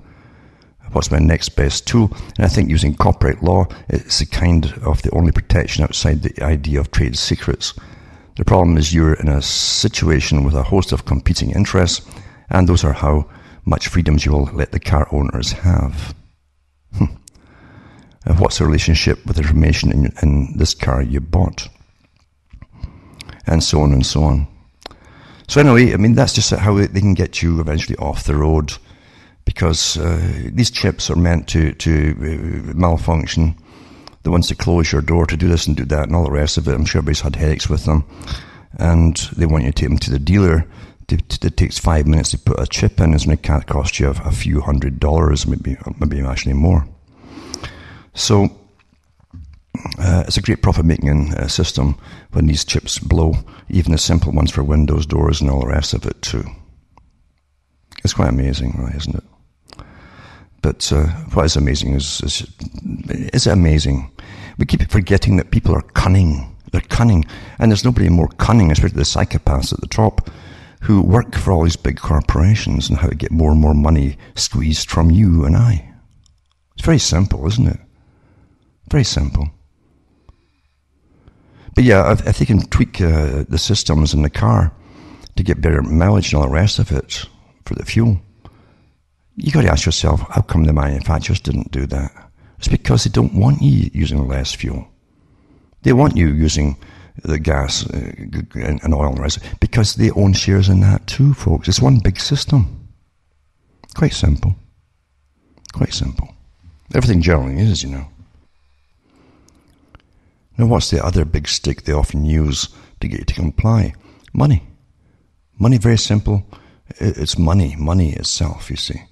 What's my next best tool? And I think using copyright law is the kind of the only protection outside the idea of trade secrets. The problem is you're in a situation with a host of competing interests, and those are how much freedoms you will let the car owners have. And what's the relationship with information in this car you bought? And so on and so on. So anyway, I mean, that's just how they can get you eventually off the road, because these chips are meant to malfunction. The ones to close your door, to do this and do that and all the rest of it. I'm sure everybody's had headaches with them. And they want you to take them to the dealer. It takes 5 minutes to put a chip in. It's going to cost you a few $100s, maybe actually more. So it's a great profit-making system when these chips blow, even the simple ones for windows, doors, and all the rest of it too. It's quite amazing, really, isn't it? But what is amazing is it amazing? We keep forgetting that people are cunning. They're cunning. And there's nobody more cunning, especially the psychopaths at the top, who work for all these big corporations and how to get more and more money squeezed from you and I. It's very simple, isn't it? Very simple. But yeah, if they can tweak the systems in the car to get better mileage and all the rest of it for the fuel, you got to ask yourself, how come the manufacturers didn't do that? It's because they don't want you using less fuel. They want you using the gas and oil and the rest, because they own shares in that too, folks. It's one big system. Quite simple. Quite simple. Everything generally is, you know. Now, what's the other big stick they often use to get you to comply? Money. Money, very simple. It's money itself, you see.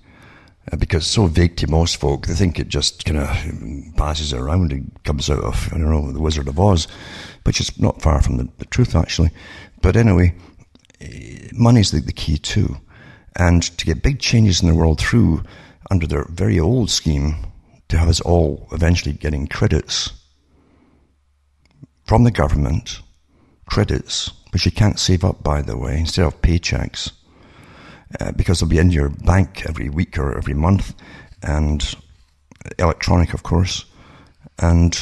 Because it's so vague to most folk, they think it just kind of passes around and comes out of, I don't know, the Wizard of Oz, which is not far from the truth, actually. But anyway, money's the key too. And to get big changes in the world through, under their very old scheme, to have us all eventually getting credits from the government, credits, which you can't save up, by the way, instead of paychecks, because they'll be in your bank every week or every month, and electronic, of course. And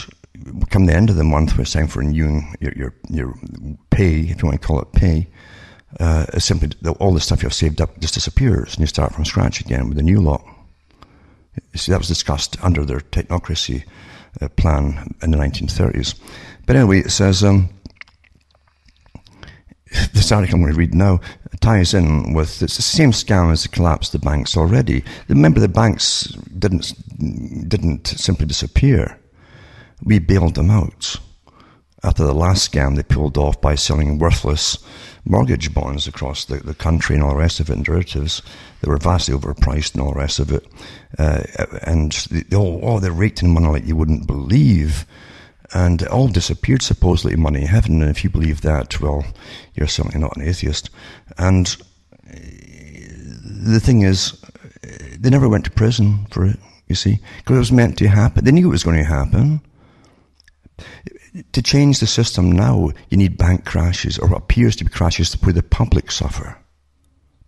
come the end of the month, when it's time for renewing your pay, if you want to call it pay, it's simply all the stuff you've saved up just disappears, and you start from scratch again with a new lot. See, that was discussed under their technocracy plan in the 1930s. But anyway, it says, this article I'm going to read now ties in with, it's the same scam as the collapse of the banks already. Remember, the banks didn't simply disappear. We bailed them out. After the last scam they pulled off by selling worthless mortgage bonds across the country and all the rest of it, and derivatives that were vastly overpriced and all the rest of it. And they're raked in money like you wouldn't believe. And it all disappeared, supposedly, money in heaven. And if you believe that, well, you're certainly not an atheist. And the thing is, they never went to prison for it, you see, because it was meant to happen. They knew it was going to happen. To change the system now, you need bank crashes, or what appears to be crashes where the public suffer,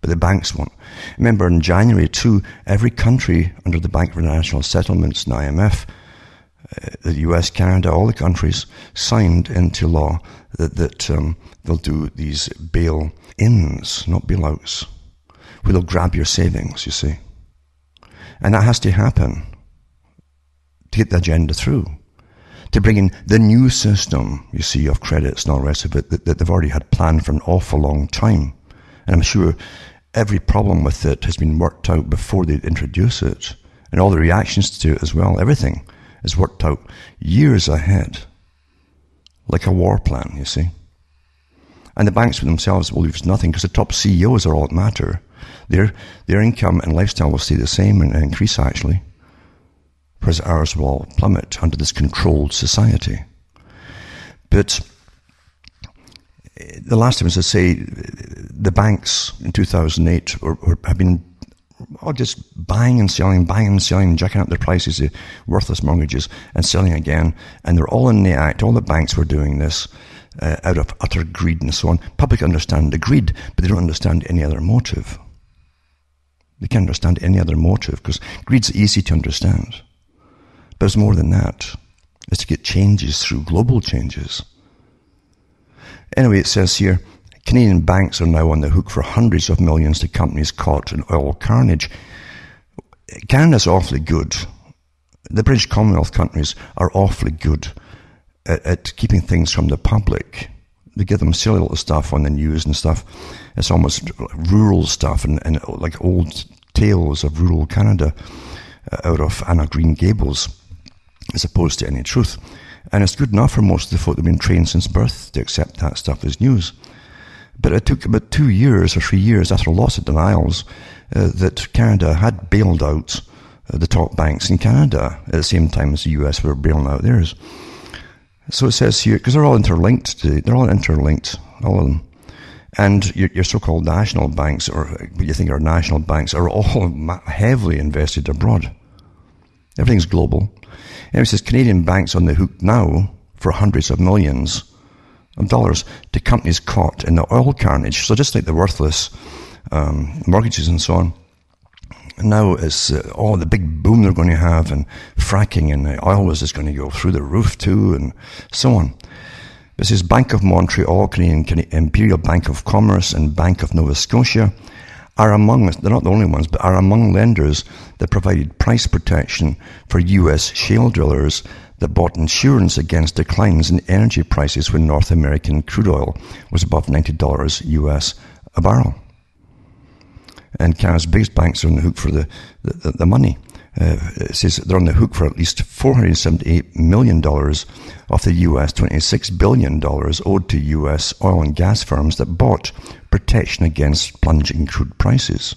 but the banks won't. Remember, in January too, every country under the Bank for International Settlements and IMF, the US, Canada, all the countries signed into law that they'll do these bail-ins, not bailouts, where they'll grab your savings, you see. And that has to happen to get the agenda through, to bring in the new system, you see, of credits and all the rest of it that they've already had planned for an awful long time. And I'm sure every problem with it has been worked out before they introduce it, and all the reactions to it as well. Everything is worked out years ahead, like a war plan, you see. And the banks for themselves will lose nothing, because the top CEOs are all that matter. Their income and lifestyle will stay the same and increase, actually, whereas ours will all plummet under this controlled society. But the last time, as I say, the banks in 2008 have been just buying and selling, jacking up their prices of worthless mortgages and selling again. And they're all in the act. All the banks were doing this out of utter greed and so on. Public understand the greed, but they don't understand any other motive. They can't understand any other motive, because greed's easy to understand. But it's more than that. It's to get changes through, global changes. Anyway, it says here, Canadian banks are now on the hook for hundreds of millions to companies caught in oil carnage. Canada's awfully good. The British Commonwealth countries are awfully good at keeping things from the public. They give them silly little stuff on the news and stuff. It's almost rural stuff and like old tales of rural Canada out of Anna Green Gables, as opposed to any truth. And it's good enough for most of the folk that have been trained since birth to accept that stuff as news. But it took about 2 years or 3 years, after lots of denials, that Canada had bailed out the top banks in Canada at the same time as the US were bailing out theirs. So it says here, because they're all interlinked today, all of them. And your so-called national banks, or what you think are national banks, are all heavily invested abroad. Everything's global. Anyway, it says Canadian banks on the hook now for hundreds of millions of dollars to companies caught in the oil carnage. So just like the worthless mortgages and so on, now it's the big boom they're going to have, and fracking and oil is just going to go through the roof too, and so on. This is Bank of Montreal, Canadian Imperial Bank of Commerce, and Bank of Nova Scotia are among, they're not the only ones, but are among lenders that provided price protection for US shale drillers that bought insurance against declines in energy prices when North American crude oil was above $90 US a barrel. And Canada's biggest banks are on the hook for the money. It says they're on the hook for at least $478 million of the US $26 billion owed to US oil and gas firms that bought protection against plunging crude prices.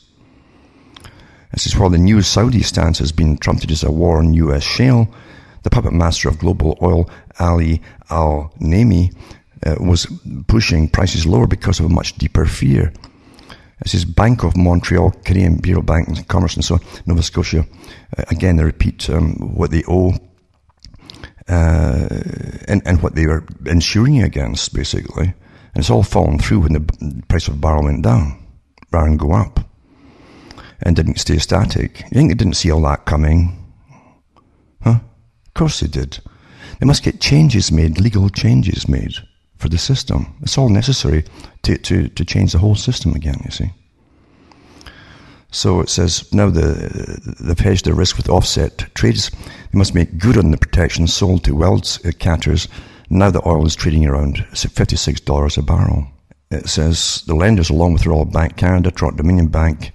This is while the new Saudi stance has been trumpeted as a war on US shale. The puppet master of global oil, Ali Al-Naimi, was pushing prices lower because of a much deeper fear. This is Bank of Montreal, Canadian Bureau Bank and Commerce, and so on, Nova Scotia. Again, they repeat what they owe and what they were insuring against, basically. And it's all fallen through when the price of a barrel went down, rather than go up, and didn't stay static. You think they didn't see all that coming? Huh? Of course they did. They must get changes made, legal changes made for the system. It's all necessary to change the whole system again, you see. So it says now they've hedged their risk with offset trades. They must make good on the protection sold to wildcatters now that oil is trading around $56 a barrel. It says the lenders, along with Royal Bank Canada, Toronto Dominion Bank,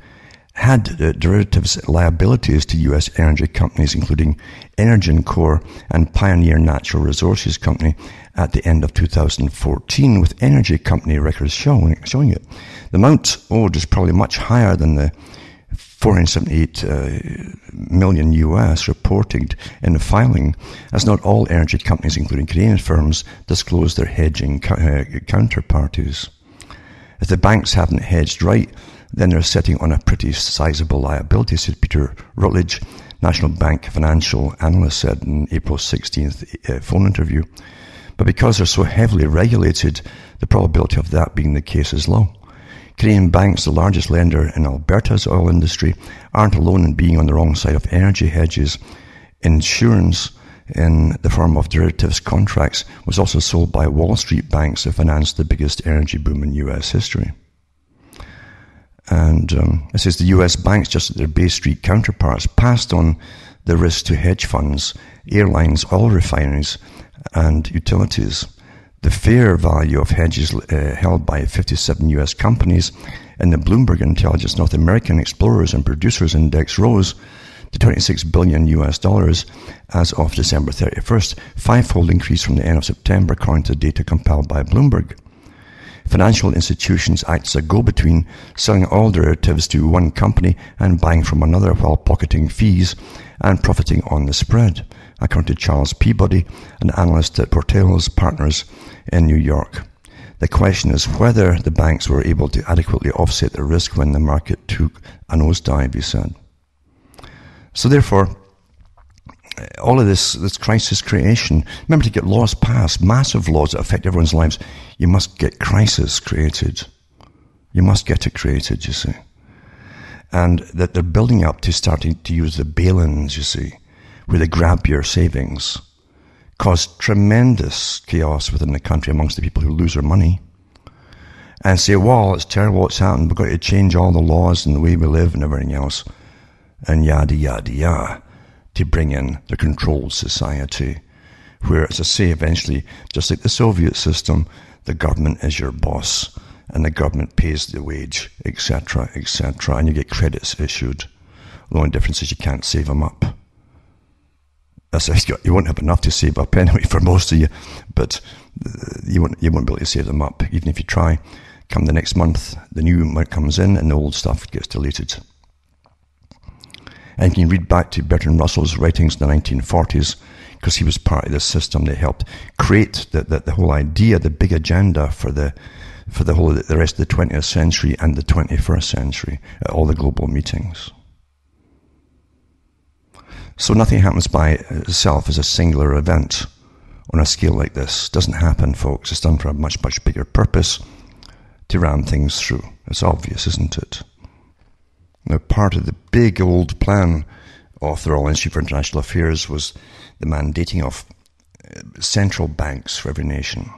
had derivatives liabilities to U.S. energy companies, including Energen Corp and Pioneer Natural Resources Company at the end of 2014, with energy company records showing it. The amount owed is probably much higher than the $478 million US reported in the filing, as not all energy companies, including Canadian firms, disclose their hedging counterparties. If the banks haven't hedged right, then they're sitting on a pretty sizable liability, said Peter Rutledge, National Bank financial analyst, said in April 16th phone interview. But because they're so heavily regulated, the probability of that being the case is low. Canadian banks, the largest lender in Alberta's oil industry, aren't alone in being on the wrong side of energy hedges. Insurance in the form of derivatives contracts was also sold by Wall Street banks to finance the biggest energy boom in U.S. history. And it says the U.S. banks, just as their Bay Street counterparts, passed on the risk to hedge funds, airlines, oil refineries, and utilities. The fair value of hedges held by 57 U.S. companies in the Bloomberg Intelligence North American Explorers and Producers Index rose to $26 billion US as of December 31st, five-fold increase from the end of September, according to data compiled by Bloomberg. Financial institutions act as a go-between, selling oil derivatives to one company and buying from another while pocketing fees and profiting on the spread, according to Charles Peabody, an analyst at Portillo's Partners in New York. The question is whether the banks were able to adequately offset the risk when the market took a nosedive, he said. So therefore, all of this crisis creation, remember, to get laws passed, massive laws that affect everyone's lives, you must get crisis created. You must get it created, you see. And that they're building up to starting to use the bail-ins, you see, where they grab your savings, cause tremendous chaos within the country amongst the people who lose their money, and say, well, it's terrible what's happened, we've got to change all the laws and the way we live and everything else, and yada, yada, yada, to bring in the controlled society, where, as I say, eventually, just like the Soviet system, the government is your boss, and the government pays the wage, etc., etc., and you get credits issued. The only difference is you can't save them up. You won't have enough to save up anyway for most of you, but you won't be able to save them up, even if you try. Come the next month, the new amount comes in and the old stuff gets deleted. And you can read back to Bertrand Russell's writings in the 1940s, because he was part of this system that helped create the whole idea, the big agenda for the rest of the 20th century and the 21st century at all the global meetings. So nothing happens by itself as a singular event on a scale like this. It doesn't happen, folks. It's done for a much, much bigger purpose, to ram things through. It's obvious, isn't it? Now, part of the big old plan of the Royal Institute for International Affairs was the mandating of central banks for every nation,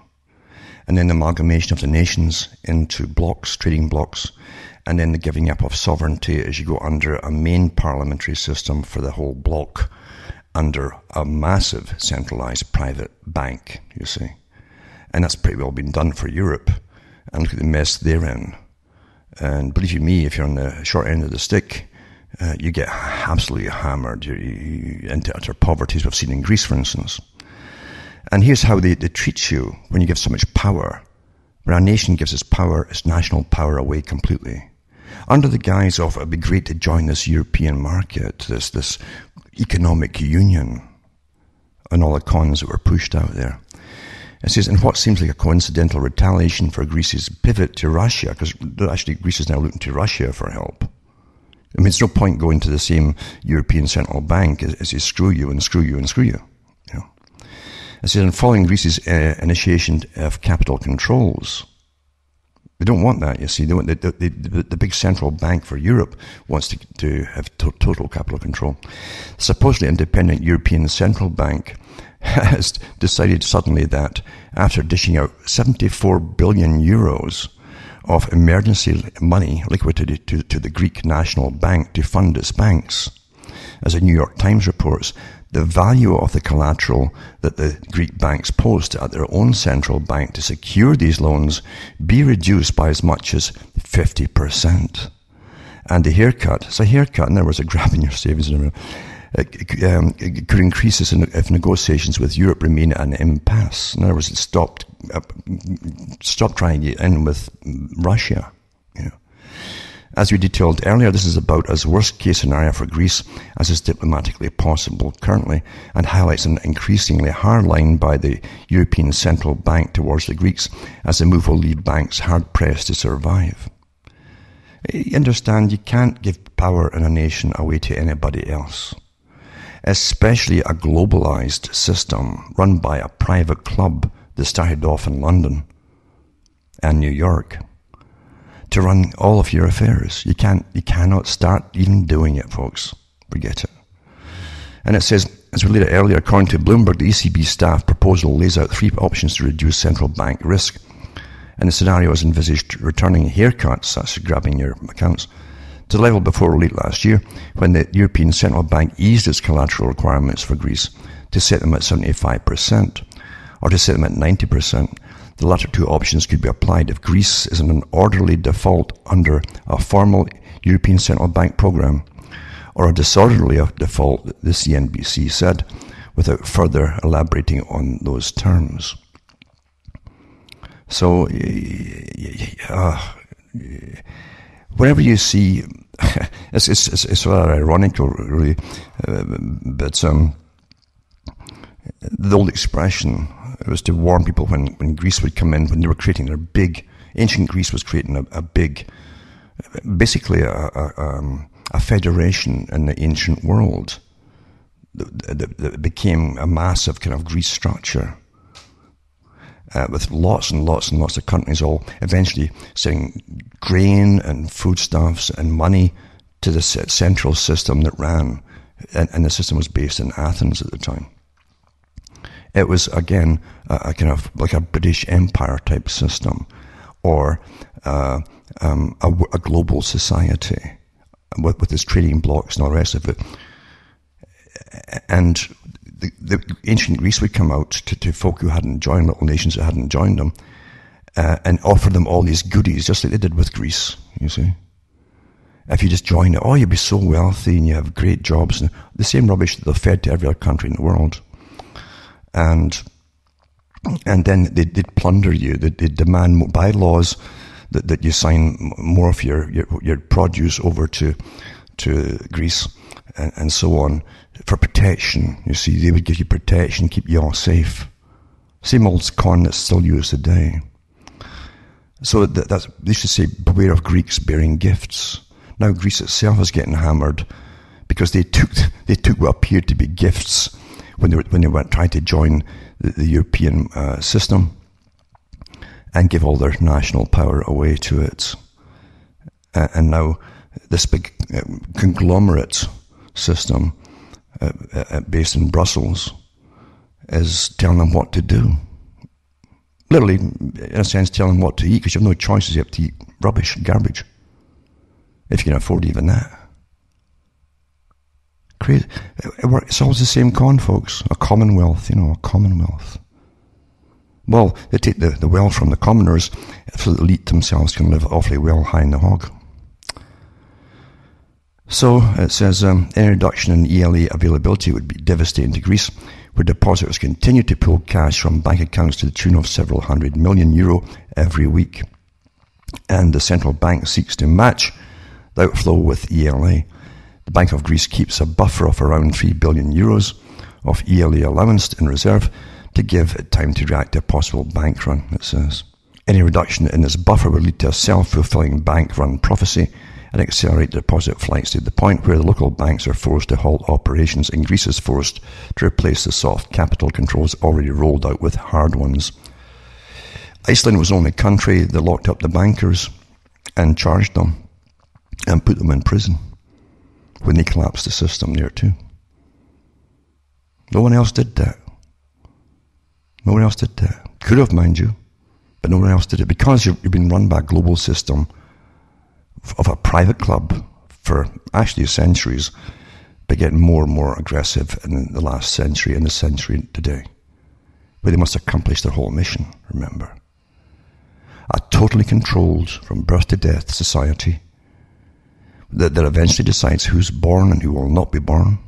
and then the amalgamation of the nations into blocks, trading blocks, and then the giving up of sovereignty as you go under a main parliamentary system for the whole block, under a massive centralized private bank, you see. And that's pretty well been done for Europe, and look at the mess they're in. And believe you me, if you're on the short end of the stick, you get absolutely hammered. You're into utter poverty, as we've seen in Greece, for instance. And here's how they treat you when you give so much power. When a nation gives its power, its national power, away completely, under the guise of, it'd be great to join this European market, this economic union, and all the cons that were pushed out there. It says, in what seems like a coincidental retaliation for Greece's pivot to Russia, because actually Greece is now looking to Russia for help. I mean, there's no point going to the same European Central Bank as they screw you and screw you and screw you. You know. It says, in following Greece's initiation of capital controls, they don't want that, you see. They want the big central bank for Europe wants to have total capital control. Supposedly independent European Central Bank has decided suddenly that after dishing out 74 billion euros of emergency money liquidated to the Greek National Bank to fund its banks. As the New York Times reports, the value of the collateral that the Greek banks post at their own central bank to secure these loans be reduced by as much as 50%. And the haircut, it's a haircut, in other words, a grab in your savings, it could increase this if negotiations with Europe remain at an impasse. In other words, it stop trying to get in with Russia. As we detailed earlier, this is about as worst-case scenario for Greece as is diplomatically possible currently, and highlights an increasingly hard line by the European Central Bank towards the Greeks, as the move will leave banks hard-pressed to survive. You understand, you can't give power in a nation away to anybody else, especially a globalized system run by a private club that started off in London and New York to run all of your affairs. You cannot start even doing it, folks. Forget it. And it says, as we laid out earlier, according to Bloomberg, the ECB staff proposal lays out 3 options to reduce central bank risk. And the scenario is envisaged returning haircuts, that's grabbing your accounts, to the level before late last year, when the European Central Bank eased its collateral requirements for Greece to set them at 75%, or to set them at 90%. The latter 2 options could be applied if Greece is in an orderly default under a formal European Central Bank program, or a disorderly default, the CNBC said, without further elaborating on those terms. So, whenever you see, it's rather ironical, really, but the old expression, it was to warn people when Greece would come in, when they were creating their big, ancient Greece was creating a big, basically a federation in the ancient world that became a massive kind of Greece structure, with lots and lots and lots of countries all eventually sending grain and foodstuffs and money to the central system that ran, and the system was based in Athens at the time. It was, again, a kind of like a British Empire type system, or a global society with its trading blocks and all the rest of it. And the ancient Greece would come out to folk who hadn't joined, little nations that hadn't joined them, and offer them all these goodies, just like they did with Greece, you see. If you just join it, you'll be so wealthy and you have great jobs, and the same rubbish that they've fed to every other country in the world. And then they'd plunder you. They'd demand by laws that you sign more of your produce over to Greece and so on for protection. You see, they would give you protection, keep you all safe. Same old con that's still used today. So that's, they should say, beware of Greeks bearing gifts. Now Greece itself is getting hammered because they took what appeared to be gifts when they were trying to join the European system and give all their national power away to it. And now this big conglomerate system based in Brussels is telling them what to do. Literally, in a sense, telling them what to eat, because you have no choices. You have to eat rubbish, garbage, if you can afford even that. Crazy. It's always the same con, folks. A commonwealth, a commonwealth. Well, they take the wealth from the commoners so the elite themselves can live awfully well high in the hog. So it says any reduction in ELA availability would be devastating to Greece, where depositors continue to pull cash from bank accounts to the tune of several €100 million every week. And the central bank seeks to match the outflow with ELA. The Bank of Greece keeps a buffer of around €3 billion of ELA allowance in reserve to give it time to react to a possible bank run, it says. Any reduction in this buffer would lead to a self-fulfilling bank run prophecy and accelerate deposit flights to the point where the local banks are forced to halt operations and Greece is forced to replace the soft capital controls already rolled out with hard ones. Iceland was the only country that locked up the bankers and charged them and put them in prison when they collapsed the system there too. No one else did that. No one else did that. Could have, mind you. but no one else did it. Because you've been run by a global system of a private club for actually centuries, but getting more and more aggressive in the last century and the century today, where they must accomplish their whole mission, remember. A totally controlled, from birth to death society that eventually decides who's born and who will not be born.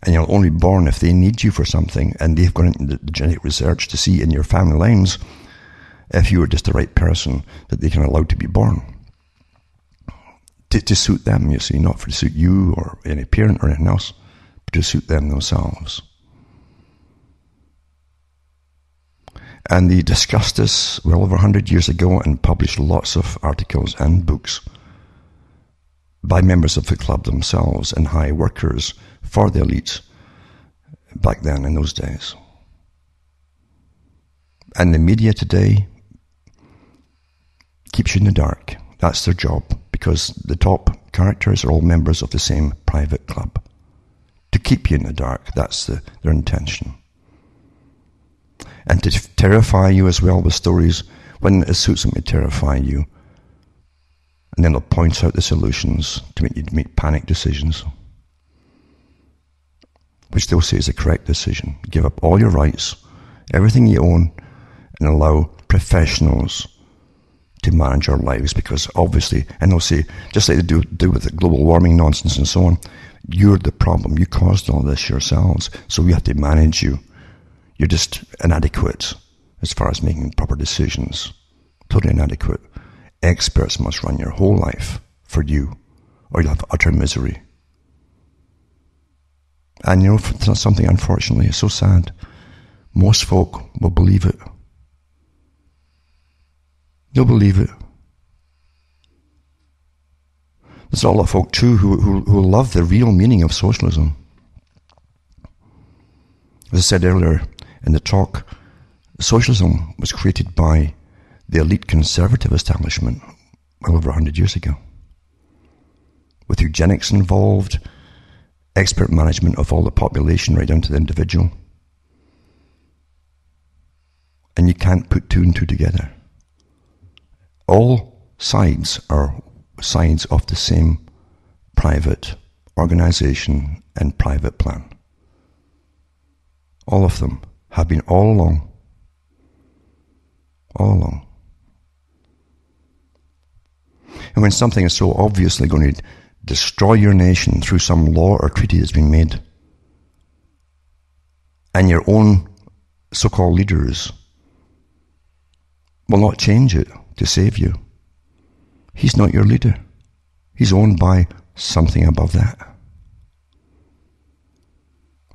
And you're only born if they need you for something, and they've gone into the genetic research to see in your family lines if you were just the right person that they can allow to be born. To suit them, you see, not to suit you or any parent or anything else, but to suit them themselves. And they discussed this well over 100 years ago and published lots of articles and books by members of the club themselves and high workers for the elites back then in those days. And the media today keeps you in the dark. That's their job, because the top characters are all members of the same private club. To keep you in the dark, that's their intention. And to terrify you as well with stories when it suits them to terrify you. And then they'll point out the solutions to make you make panic decisions, which they'll say is the correct decision. Give up all your rights, everything you own, and allow professionals to manage our lives, because obviously, and they'll say, just like they do with the global warming nonsense and so on, you're the problem. You caused all this yourselves, so we have to manage you. You're just inadequate as far as making proper decisions. Totally inadequate. Experts must run your whole life for you, or you'll have utter misery. And you know, something unfortunately is so sad. Most folk will believe it. They'll believe it. There's a lot of folk too who love the real meaning of socialism. As I said earlier in the talk, socialism was created by the elite conservative establishment well over 100 years ago, with eugenics involved, expert management of all the population right down to the individual. And you can't put two and two together. All sides are sides of the same private organization and private plan. All of them have been all along. All along. And when something is so obviously going to destroy your nation through some law or treaty that's been made, and your own so-called leaders will not change it to save you, he's not your leader. He's owned by something above that.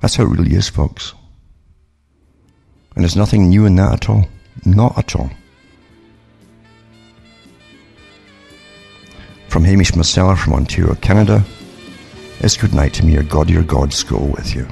That's how it really is, folks. And there's nothing new in that at all. Not at all. From Hamish Marcella from Ontario, Canada, it's good night to me. Your God, your gods go with you.